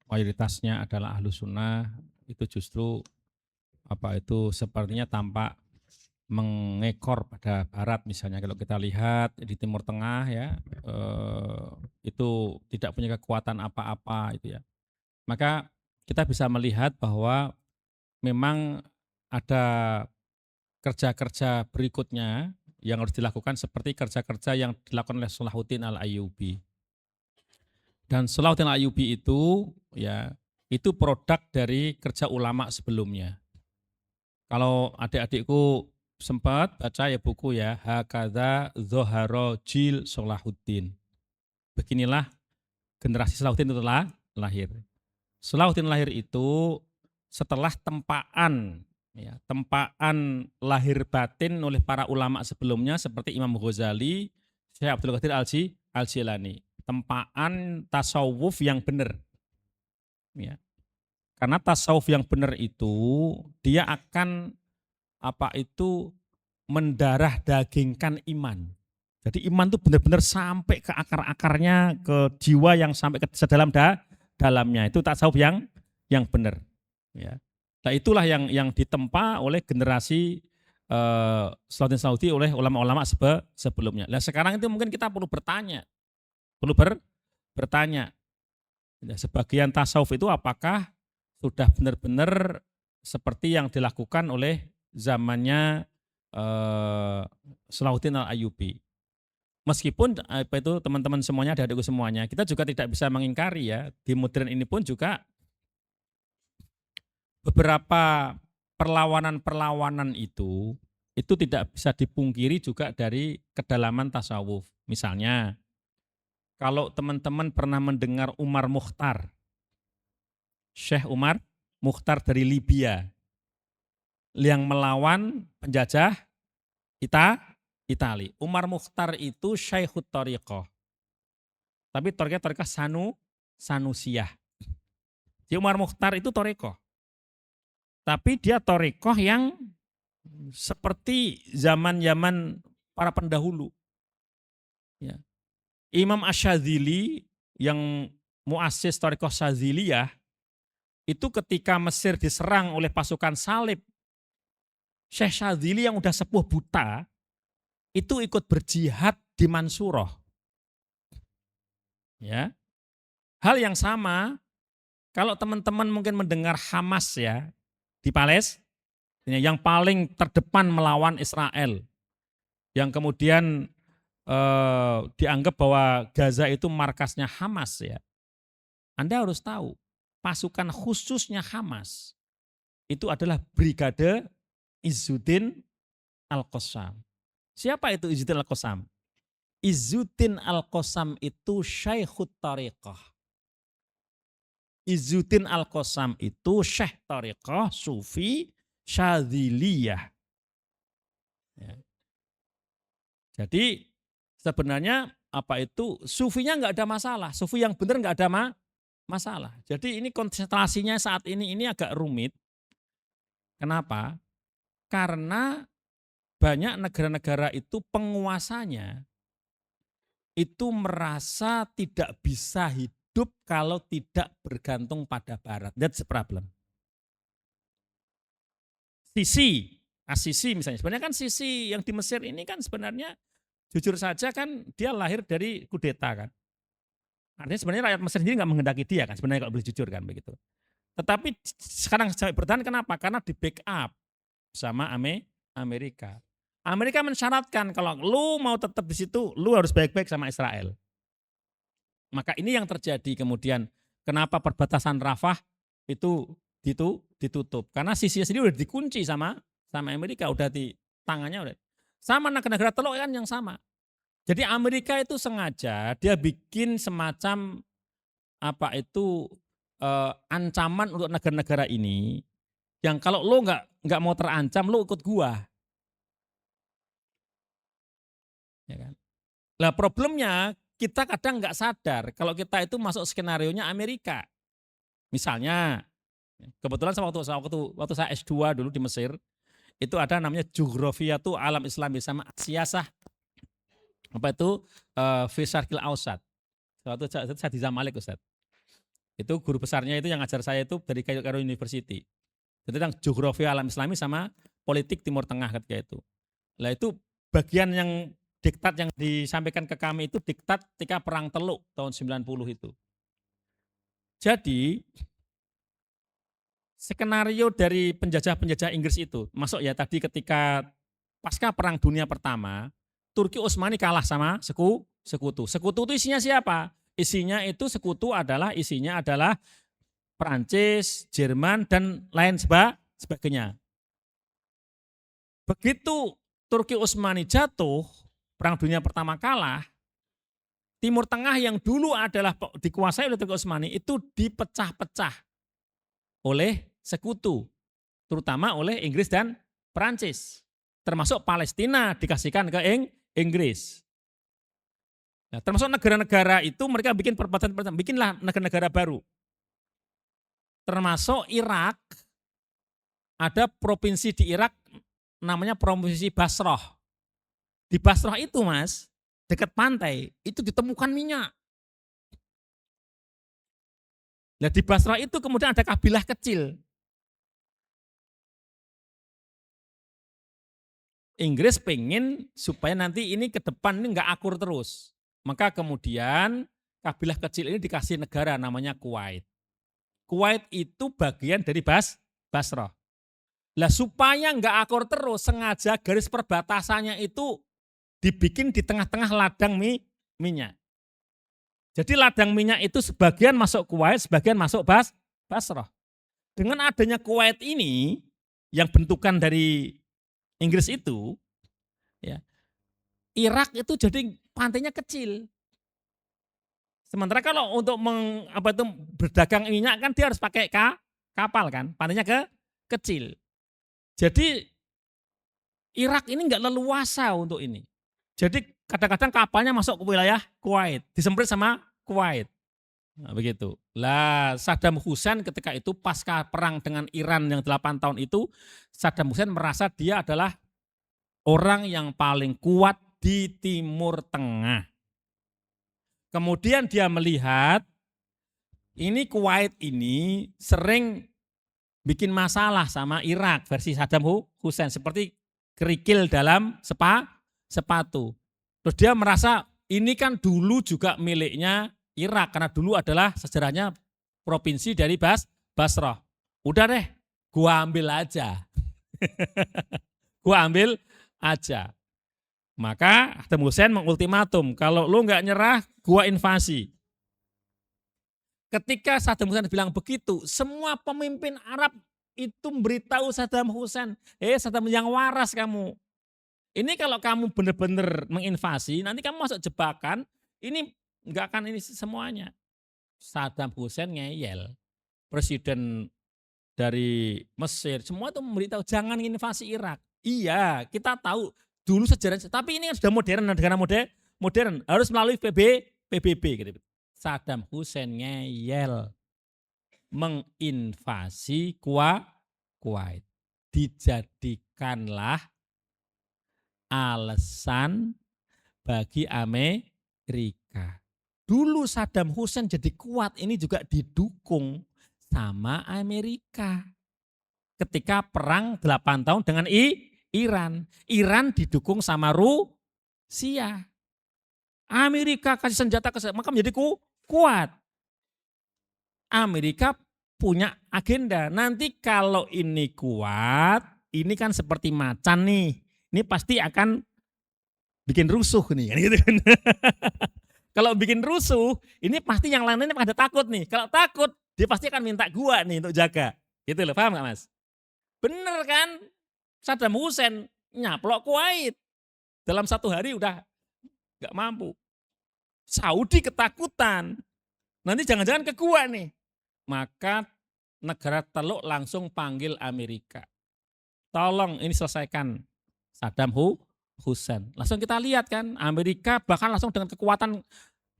mayoritasnya adalah ahlus sunnah, itu justru sepertinya tampak mengekor pada barat misalnya. Kalau kita lihat di Timur Tengah ya, itu tidak punya kekuatan apa-apa itu ya. Maka kita bisa melihat bahwa memang ada kerja-kerja berikutnya yang harus dilakukan seperti kerja-kerja yang dilakukan oleh Salahuddin Al-Ayyubi. Dan Salahuddin Al-Ayyubi itu ya itu produk dari kerja ulama sebelumnya. Kalau adik-adikku sempat baca ya buku ya, Hakadha Zoharo Jil Salahuddin. Beginilah generasi Salahuddin itu lahir. Salahuddin lahir itu setelah tempaan lahir batin oleh para ulama sebelumnya seperti Imam Ghazali, Syekh Abdul Qadir Al-Jilani. Tempaan tasawuf yang benar. Ya. Karena tasawuf yang benar itu dia akan mendarah dagingkan iman. Jadi iman itu benar-benar sampai ke akar-akarnya, ke jiwa yang sampai ke sedalam dalamnya. Itu tasawuf yang benar. Ya. Nah itulah yang ditempa oleh generasi Salahuddin Salahuddin oleh ulama-ulama sebelumnya. Nah sekarang itu mungkin kita perlu bertanya. Ya, sebagian tasawuf itu apakah sudah benar-benar seperti yang dilakukan oleh zamannya Salahuddin Al-Ayyubi. Meskipun teman-teman semuanya, adik-adikku semuanya, kita juga tidak bisa mengingkari ya, di modern ini pun juga beberapa perlawanan-perlawanan itu tidak bisa dipungkiri juga dari kedalaman tasawuf. Misalnya, kalau teman-teman pernah mendengar Umar Mukhtar, Syekh Umar Mukhtar dari Libya, yang melawan penjajah Itali. Umar Mukhtar itu Syekhut Thariqah. Tapi Thariqah Sanusiyah. Jadi Umar Mukhtar itu Thariqah. Tapi dia Thariqah yang seperti zaman-zaman para pendahulu. Ya. Imam Asyadzili yang muassis Thariqah Syadziliyah itu ketika Mesir diserang oleh pasukan salib, Syekh Syadzili yang udah sepuh buta itu ikut berjihad di Mansurah. Ya. Hal yang sama kalau teman-teman mungkin mendengar Hamas ya di Palestina yang paling terdepan melawan Israel, yang kemudian dianggap bahwa Gaza itu markasnya Hamas ya. Anda harus tahu, pasukan khususnya Hamas itu adalah Brigade Izzuddin Al-Qassam. Siapa itu Izzuddin Al-Qassam? Izzuddin Al-Qassam itu Syekhut Thariqah. Izzuddin Al-Qassam itu Syekh Thariqah Sufi Syadziliyah. Ya. Jadi sebenarnya sufinya nggak ada masalah, sufi yang benar nggak ada masalah. Jadi ini konstelasinya saat ini agak rumit. Kenapa? Karena banyak negara-negara itu penguasanya itu merasa tidak bisa hidup kalau tidak bergantung pada Barat. That's the problem. Sisi misalnya, sebenarnya kan Sisi yang di Mesir ini kan sebenarnya jujur saja kan dia lahir dari kudeta kan. Artinya sebenarnya rakyat Mesir sendiri nggak menghendaki dia kan, sebenarnya kalau boleh jujur kan begitu. Tetapi sekarang sampai bertahan kenapa? Karena di backup sama Amerika. Amerika mensyaratkan kalau lu mau tetap di situ, lu harus baik-baik sama Israel. Maka ini yang terjadi kemudian kenapa perbatasan Rafah itu ditutup. Karena Sisi sendiri udah dikunci sama Amerika, udah di tangannya udah. Sama negara-negara Teluk kan yang sama. Jadi Amerika itu sengaja dia bikin semacam ancaman untuk negara-negara ini yang kalau lo nggak mau terancam lo ikut gua. Ya kan? Lah problemnya kita kadang nggak sadar kalau kita itu masuk skenarionya Amerika. Misalnya kebetulan waktu saya S2 dulu di Mesir itu ada namanya Jughrafiyatul Alam Islami sama Siyasah fi Syarqil Ausat. Waktu saya di Zamalek Ustaz. Itu guru besarnya itu yang ngajar saya itu dari Cairo University. Itu tentang Jughrafi Alam Islami sama politik Timur Tengah ketika itu. Lah itu bagian yang diktat yang disampaikan ke kami itu diktat ketika Perang Teluk tahun 90 itu. Jadi skenario dari penjajah-penjajah Inggris itu, masuk ya tadi ketika pasca Perang Dunia Pertama, Turki Utsmani kalah sama sekutu. Sekutu itu isinya siapa? Isinya adalah Prancis, Jerman, dan lain sebagainya. Begitu Turki Utsmani jatuh, Perang Dunia Pertama kalah, Timur Tengah yang dulu adalah dikuasai oleh Turki Utsmani itu dipecah-pecah oleh sekutu, terutama oleh Inggris dan Prancis. Termasuk Palestina dikasihkan ke Inggris. Nah, termasuk negara-negara itu mereka bikin perbatasan, bikinlah negara-negara baru. Termasuk Irak, ada provinsi di Irak namanya provinsi Basrah. Di Basrah itu Mas, dekat pantai, itu ditemukan minyak. Nah di Basrah itu kemudian ada kabilah kecil. Inggris pengen supaya nanti ini ke depan ini nggak akur terus. Maka kemudian kabilah kecil ini dikasih negara namanya Kuwait. Kuwait itu bagian dari Basrah. Lah supaya nggak akur terus, sengaja garis perbatasannya itu dibikin di tengah-tengah ladang minyak. Jadi ladang minyak itu sebagian masuk Kuwait, sebagian masuk Basrah. Dengan adanya Kuwait ini, yang bentukan dari Inggris itu, ya, Irak itu jadi pantainya kecil. Sementara kalau untuk berdagang minyak kan dia harus pakai kapal kan, pantainya kecil. Jadi Irak ini nggak leluasa untuk ini. Jadi kadang-kadang kapalnya masuk ke wilayah Kuwait, disemprit sama Kuwait. Nah, begitu. Lah Saddam Hussein ketika itu pasca perang dengan Iran yang 8 tahun itu, Saddam Hussein merasa dia adalah orang yang paling kuat di Timur Tengah. Kemudian dia melihat ini Kuwait ini sering bikin masalah sama Irak versi Saddam Hussein seperti kerikil dalam sepatu. Terus dia merasa ini kan dulu juga miliknya Irak karena dulu adalah sejarahnya provinsi dari Basrah. Udah deh, gua ambil aja. Gua ambil aja. Maka Saddam Hussein mengultimatum, kalau lu nggak nyerah, gua invasi. Ketika Saddam Hussein bilang begitu, semua pemimpin Arab itu memberitahu Saddam Hussein, Saddam yang waras kamu. Ini kalau kamu benar-benar menginvasi, nanti kamu masuk jebakan, ini enggak akan ini semuanya. Saddam Hussein ngeyel. Presiden dari Mesir, semua itu memberitahu jangan invasi Irak. Iya, kita tahu dulu sejarah, tapi ini sudah modern, negara modern, harus melalui PBB gitu. Saddam Hussein ngeyel menginvasi Kuwait. Dijadikanlah alasan bagi Amerika. Dulu Saddam Hussein jadi kuat ini juga didukung sama Amerika. Ketika perang 8 tahun dengan Iran. Iran didukung sama Rusia. Amerika kasih senjata maka menjadi kuat. Amerika punya agenda. Nanti kalau ini kuat, ini kan seperti macan nih. Ini pasti akan bikin rusuh nih. Gitu kan. Kalau bikin rusuh, ini pasti yang lainnya pada takut nih. Kalau takut, dia pasti akan minta gua nih untuk jaga. Gitu loh, paham gak Mas? Bener kan? Saddam Hussein nyaplok Kuwait. Dalam 1 hari udah gak mampu. Saudi ketakutan. Nanti jangan-jangan ke gua nih. Maka negara Teluk langsung panggil Amerika. Tolong ini selesaikan Saddam Hussein. Langsung kita lihat kan, Amerika bahkan langsung dengan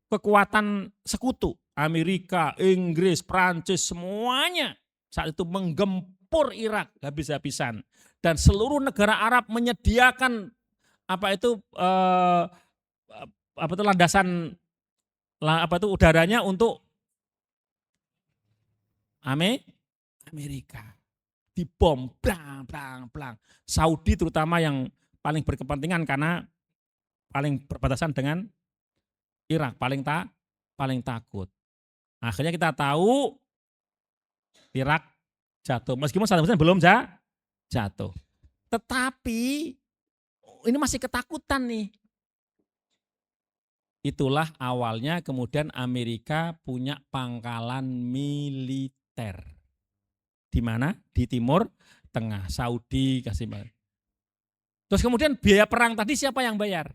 kekuatan sekutu. Amerika, Inggris, Prancis, semuanya saat itu menggempur Irak habis-habisan. Dan seluruh negara Arab menyediakan landasan udaranya untuk Amerika. Dibom, blang. Saudi terutama yang paling berkepentingan karena paling berbatasan dengan Irak, paling takut. Akhirnya kita tahu Irak jatuh. Meskipun Saddam Hussein belum jatuh. Tetapi ini masih ketakutan nih. Itulah awalnya kemudian Amerika punya pangkalan militer. Di mana? Di Timur Tengah, Saudi kasih. Terus kemudian biaya perang tadi siapa yang bayar?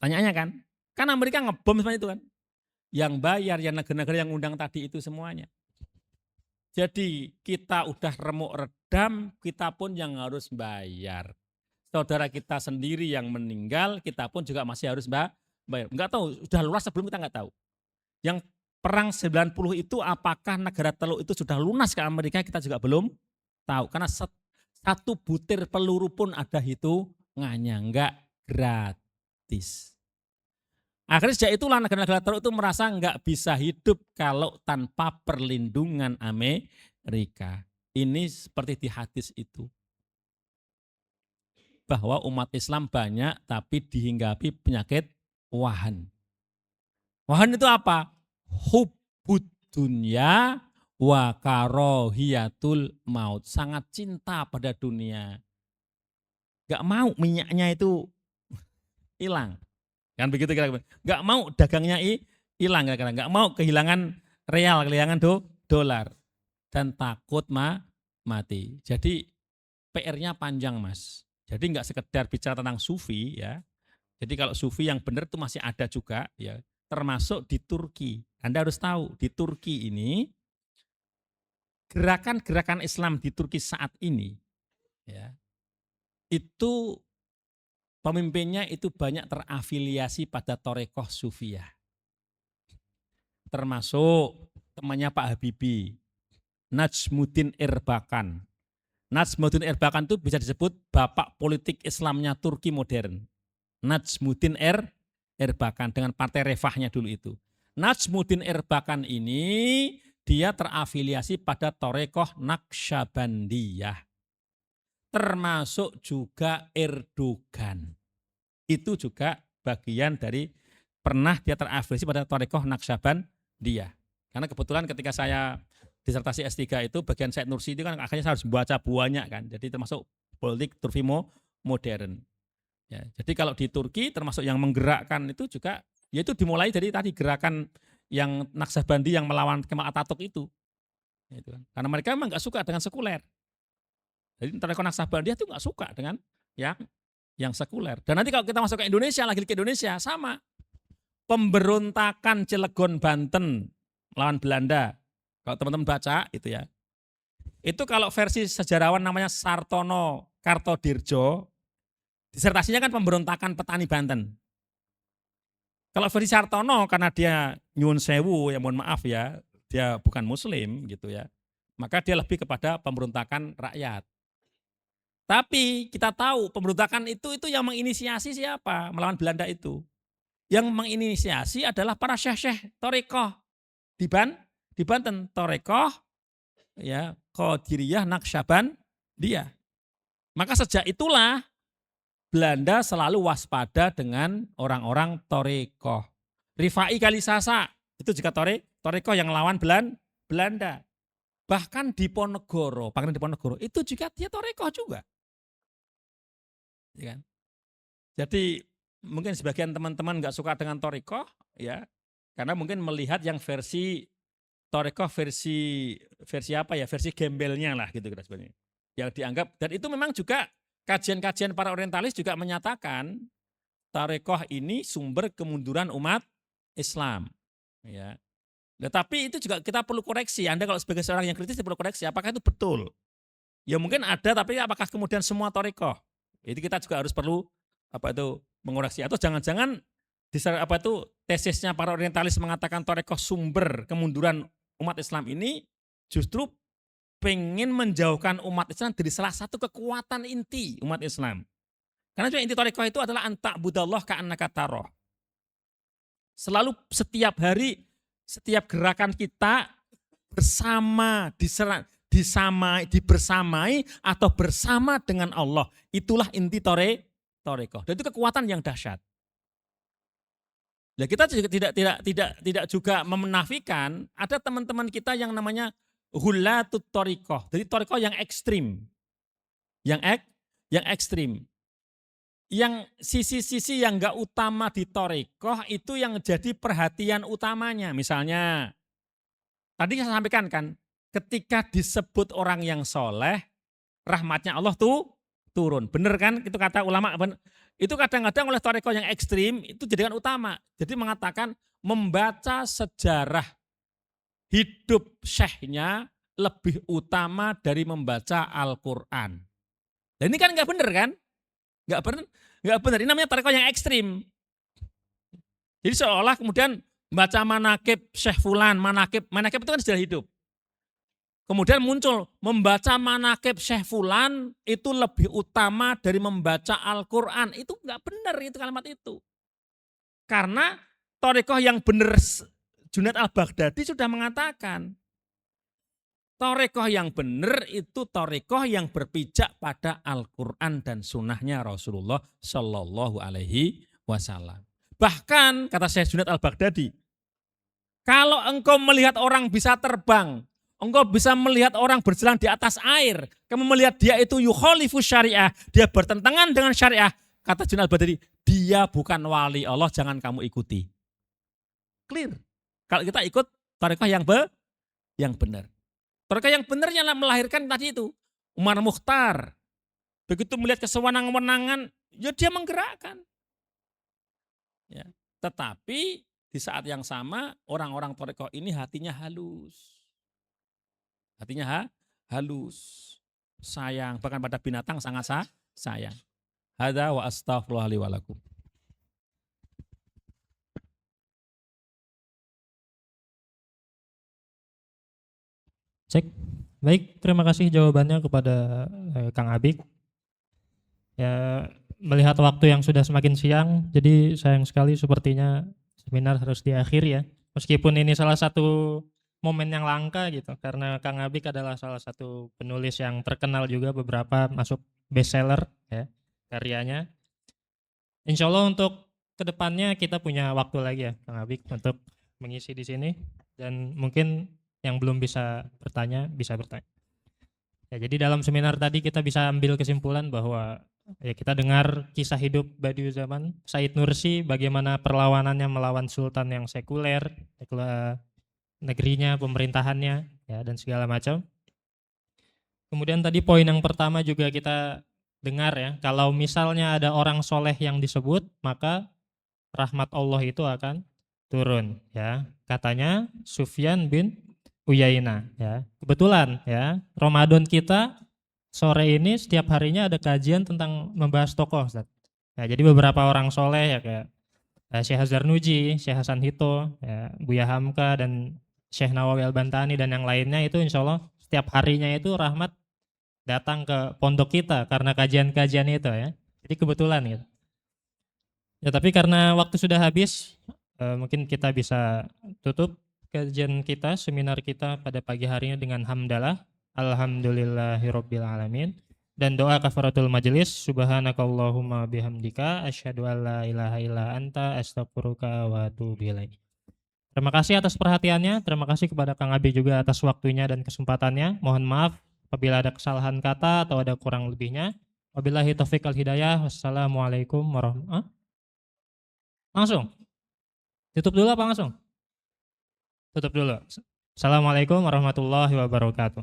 Tanyaannya kan? Kan Amerika ngebom seperti itu kan. Yang bayar ya negara-negara yang undang tadi itu semuanya. Jadi kita udah remuk redam, kita pun yang harus bayar. Saudara kita sendiri yang meninggal, kita pun juga masih harus bayar. Enggak tahu, sudah lunas sebelum kita enggak tahu. Yang perang 90 itu apakah negara Teluk itu sudah lunas ke Amerika, kita juga belum tahu. Karena satu butir peluru pun ada hitungannya, enggak gratis. Akhirnya sejak itulah negara-negara Teluk itu merasa enggak bisa hidup kalau tanpa perlindungan Amerika. Ini seperti di hadis itu. Bahwa umat Islam banyak tapi dihinggapi penyakit wahan. Wahan itu apa? Hubbud dunya wa karohiyatul maut. Sangat cinta pada dunia. Gak mau minyaknya itu hilang. Kan begitu kira-kira. Gak mau dagangnya hilang kira-kira. Gak mau kehilangan real, kehilangan dolar. Dan takut mati. Jadi PR-nya panjang Mas. Jadi nggak sekedar bicara tentang sufi ya. Jadi kalau sufi yang benar itu masih ada juga ya, termasuk di Turki. Anda harus tahu di Turki ini gerakan-gerakan Islam di Turki saat ini ya, itu pemimpinnya itu banyak terafiliasi pada Thorekoh Sufiyah. Termasuk temannya Pak Habibie, Najmuddin Erbakan. Najmuddin Erbakan itu bisa disebut bapak politik Islamnya Turki modern. Najmuddin Erbakan dengan partai Refahnya dulu itu. Najmuddin Erbakan ini dia terafiliasi pada Thorekoh Naqsyabandiyah. Termasuk juga Erdogan. Itu juga bagian dari pernah dia terafiliasi pada Thorekoh Naqsyabandiyah. Karena kebetulan ketika saya disertasi S3 itu bagian Said Nursi itu kan akhirnya saya harus membaca banyak kan. Jadi termasuk politik Turki modern. Ya, jadi kalau di Turki termasuk yang menggerakkan itu juga yaitu dimulai dari tadi gerakan yang Naqsyabandi yang melawan Kemal Atatürk itu. Gitu kan. Karena mereka memang nggak suka dengan sekuler. Jadi Thorekoh Naqsyabandi itu nggak suka dengan yang sekuler. Dan nanti kalau kita masuk ke Indonesia, lagi ke Indonesia sama. Pemberontakan Cilegon Banten melawan Belanda. Kalau teman-teman baca itu ya. Itu kalau versi sejarawan namanya Sartono Kartodirjo, disertasinya kan pemberontakan petani Banten. Kalau versi Sartono karena dia nyuwun sewu, ya mohon maaf ya, dia bukan muslim gitu ya. Maka dia lebih kepada pemberontakan rakyat. Tapi kita tahu pemberontakan itu yang menginisiasi siapa? Melawan Belanda itu. Yang menginisiasi adalah para syekh-syekh Thorekoh di Banten, Thorekoh, ya, Qadiriyah, Naqsyabandiyah. Maka sejak itulah Belanda selalu waspada dengan orang-orang Thorekoh. Rifai Kalisasa itu juga Thorekoh yang lawan Belanda. Bahkan di Ponegoro itu juga dia Thorekoh juga. Ya kan? Jadi mungkin sebagian teman-teman nggak suka dengan Thorekoh, ya, karena mungkin melihat yang versi Thorekoh versi apa ya, versi gembelnya lah gitu sebenarnya. Yang dianggap, dan itu memang juga kajian-kajian para orientalis juga menyatakan Thorekoh ini sumber kemunduran umat Islam. Ya. Tetapi itu juga kita perlu koreksi. Anda kalau sebagai seorang yang kritis perlu koreksi, apakah itu betul? Ya mungkin ada, tapi apakah kemudian semua Thorekoh? Itu kita juga harus perlu mengoreksi. Atau jangan-jangan tesisnya para orientalis mengatakan Thorekoh sumber kemunduran umat Islam ini justru pengen menjauhkan umat Islam dari salah satu kekuatan inti umat Islam. Karena inti Thorekoh itu adalah anta'budallah ka'annaka taroh. Selalu setiap hari, setiap gerakan kita bersama, dibersamai atau bersama dengan Allah. Itulah inti Thorekoh. Dan itu kekuatan yang dahsyat. Nah, kita juga tidak juga menafikan ada teman-teman kita yang namanya hulatut Thorekoh. Jadi Thorekoh yang ekstrim. Yang ekstrim. yang sisi-sisi yang enggak utama di thariqah itu yang jadi perhatian utamanya. Misalnya, tadi saya sampaikan kan, ketika disebut orang yang soleh, rahmatnya Allah tuh turun. Bener kan? Itu kata ulama. Itu kadang-kadang oleh thariqah yang ekstrim, itu jadikan utama. Jadi mengatakan membaca sejarah hidup syekhnya lebih utama dari membaca Al-Quran. Dan ini kan nggak bener kan? Nggak bener. Ini namanya thariqah yang ekstrim. Jadi seolah kemudian baca manakib Syekh Fulan, manakib itu kan sejarah hidup. Kemudian muncul membaca manakib Syekh Fulan itu lebih utama dari membaca Al-Quran. Itu nggak benar itu kalimat itu. Karena thariqah yang benar Junaid al-Baghdadi sudah mengatakan, thariqah yang benar itu thariqah yang berpijak pada Al-Quran dan sunnahnya Rasulullah Shallallahu Alaihi Wasallam. Bahkan kata Syekh Junaid al-Baghdadi, kalau engkau melihat orang bisa terbang, engkau bisa melihat orang berjalan di atas air, kamu melihat dia itu yukhalifu syariah, dia bertentangan dengan syariah, kata Junaid al-Baghdadi, dia bukan wali Allah, jangan kamu ikuti. Clear. Kalau kita ikut thariqah yang benar. Thariqah yang benarnya melahirkan tadi itu. Umar Mukhtar. Begitu melihat kesewenang-wenangan, ya dia menggerakkan. Ya. Tetapi di saat yang sama orang-orang thariqah ini hatinya halus. Hatinya halus. Sayang. Bahkan pada binatang sangat sayang. Hadza wa astaghfirullah li wa lakum. Cek. Baik, terima kasih jawabannya kepada Kang Abik. Ya, melihat waktu yang sudah semakin siang, jadi sayang sekali sepertinya seminar harus diakhiri ya. Meskipun ini salah satu momen yang langka gitu, karena Kang Abik adalah salah satu penulis yang terkenal juga, beberapa masuk bestseller ya karyanya. Insya Allah untuk kedepannya kita punya waktu lagi ya Kang Abik untuk mengisi di sini, dan mungkin yang belum bisa bertanya bisa bertanya. Ya, jadi dalam seminar tadi kita bisa ambil kesimpulan bahwa ya kita dengar kisah hidup Badiu'zzaman Said Nursi, bagaimana perlawanannya melawan sultan yang sekuler, negerinya, pemerintahannya, ya, dan segala macam. Kemudian tadi poin yang pertama juga kita dengar ya, kalau misalnya ada orang soleh yang disebut, maka rahmat Allah itu akan turun. Ya, katanya Sufyan bin Uyainah. Ya, kebetulan ya Ramadan kita sore ini setiap harinya ada kajian tentang membahas tokoh, Ustaz. Ya, jadi beberapa orang soleh ya kayak Syekh Zarnuji, Syekh Hasan Hito, ya, Buya Hamka, dan Syekh Nawawi Al-Bantani dan yang lainnya itu insya Allah setiap harinya itu rahmat datang ke pondok kita karena kajian-kajian itu ya. Jadi kebetulan gitu. Ya, tapi karena waktu sudah habis, mungkin kita bisa tutup kajian kita, seminar kita pada pagi harinya dengan hamdalah, alhamdulillahirabbil alamin, dan doa kafaratul majelis, subhanakallahumma bihamdika asyhadu an la ilaha illa anta astaghfiruka wa atubu ilaik. Terima kasih atas perhatiannya, terima kasih kepada Kang Abi juga atas waktunya dan kesempatannya. Mohon maaf apabila ada kesalahan kata atau ada kurang lebihnya. Wabillahi taufiq wal hidayah. Wassalamualaikum warahmatullahi wabarakatuh. Langsung? Tutup dulu apa langsung? Tutup dulu. Assalamualaikum warahmatullahi wabarakatuh.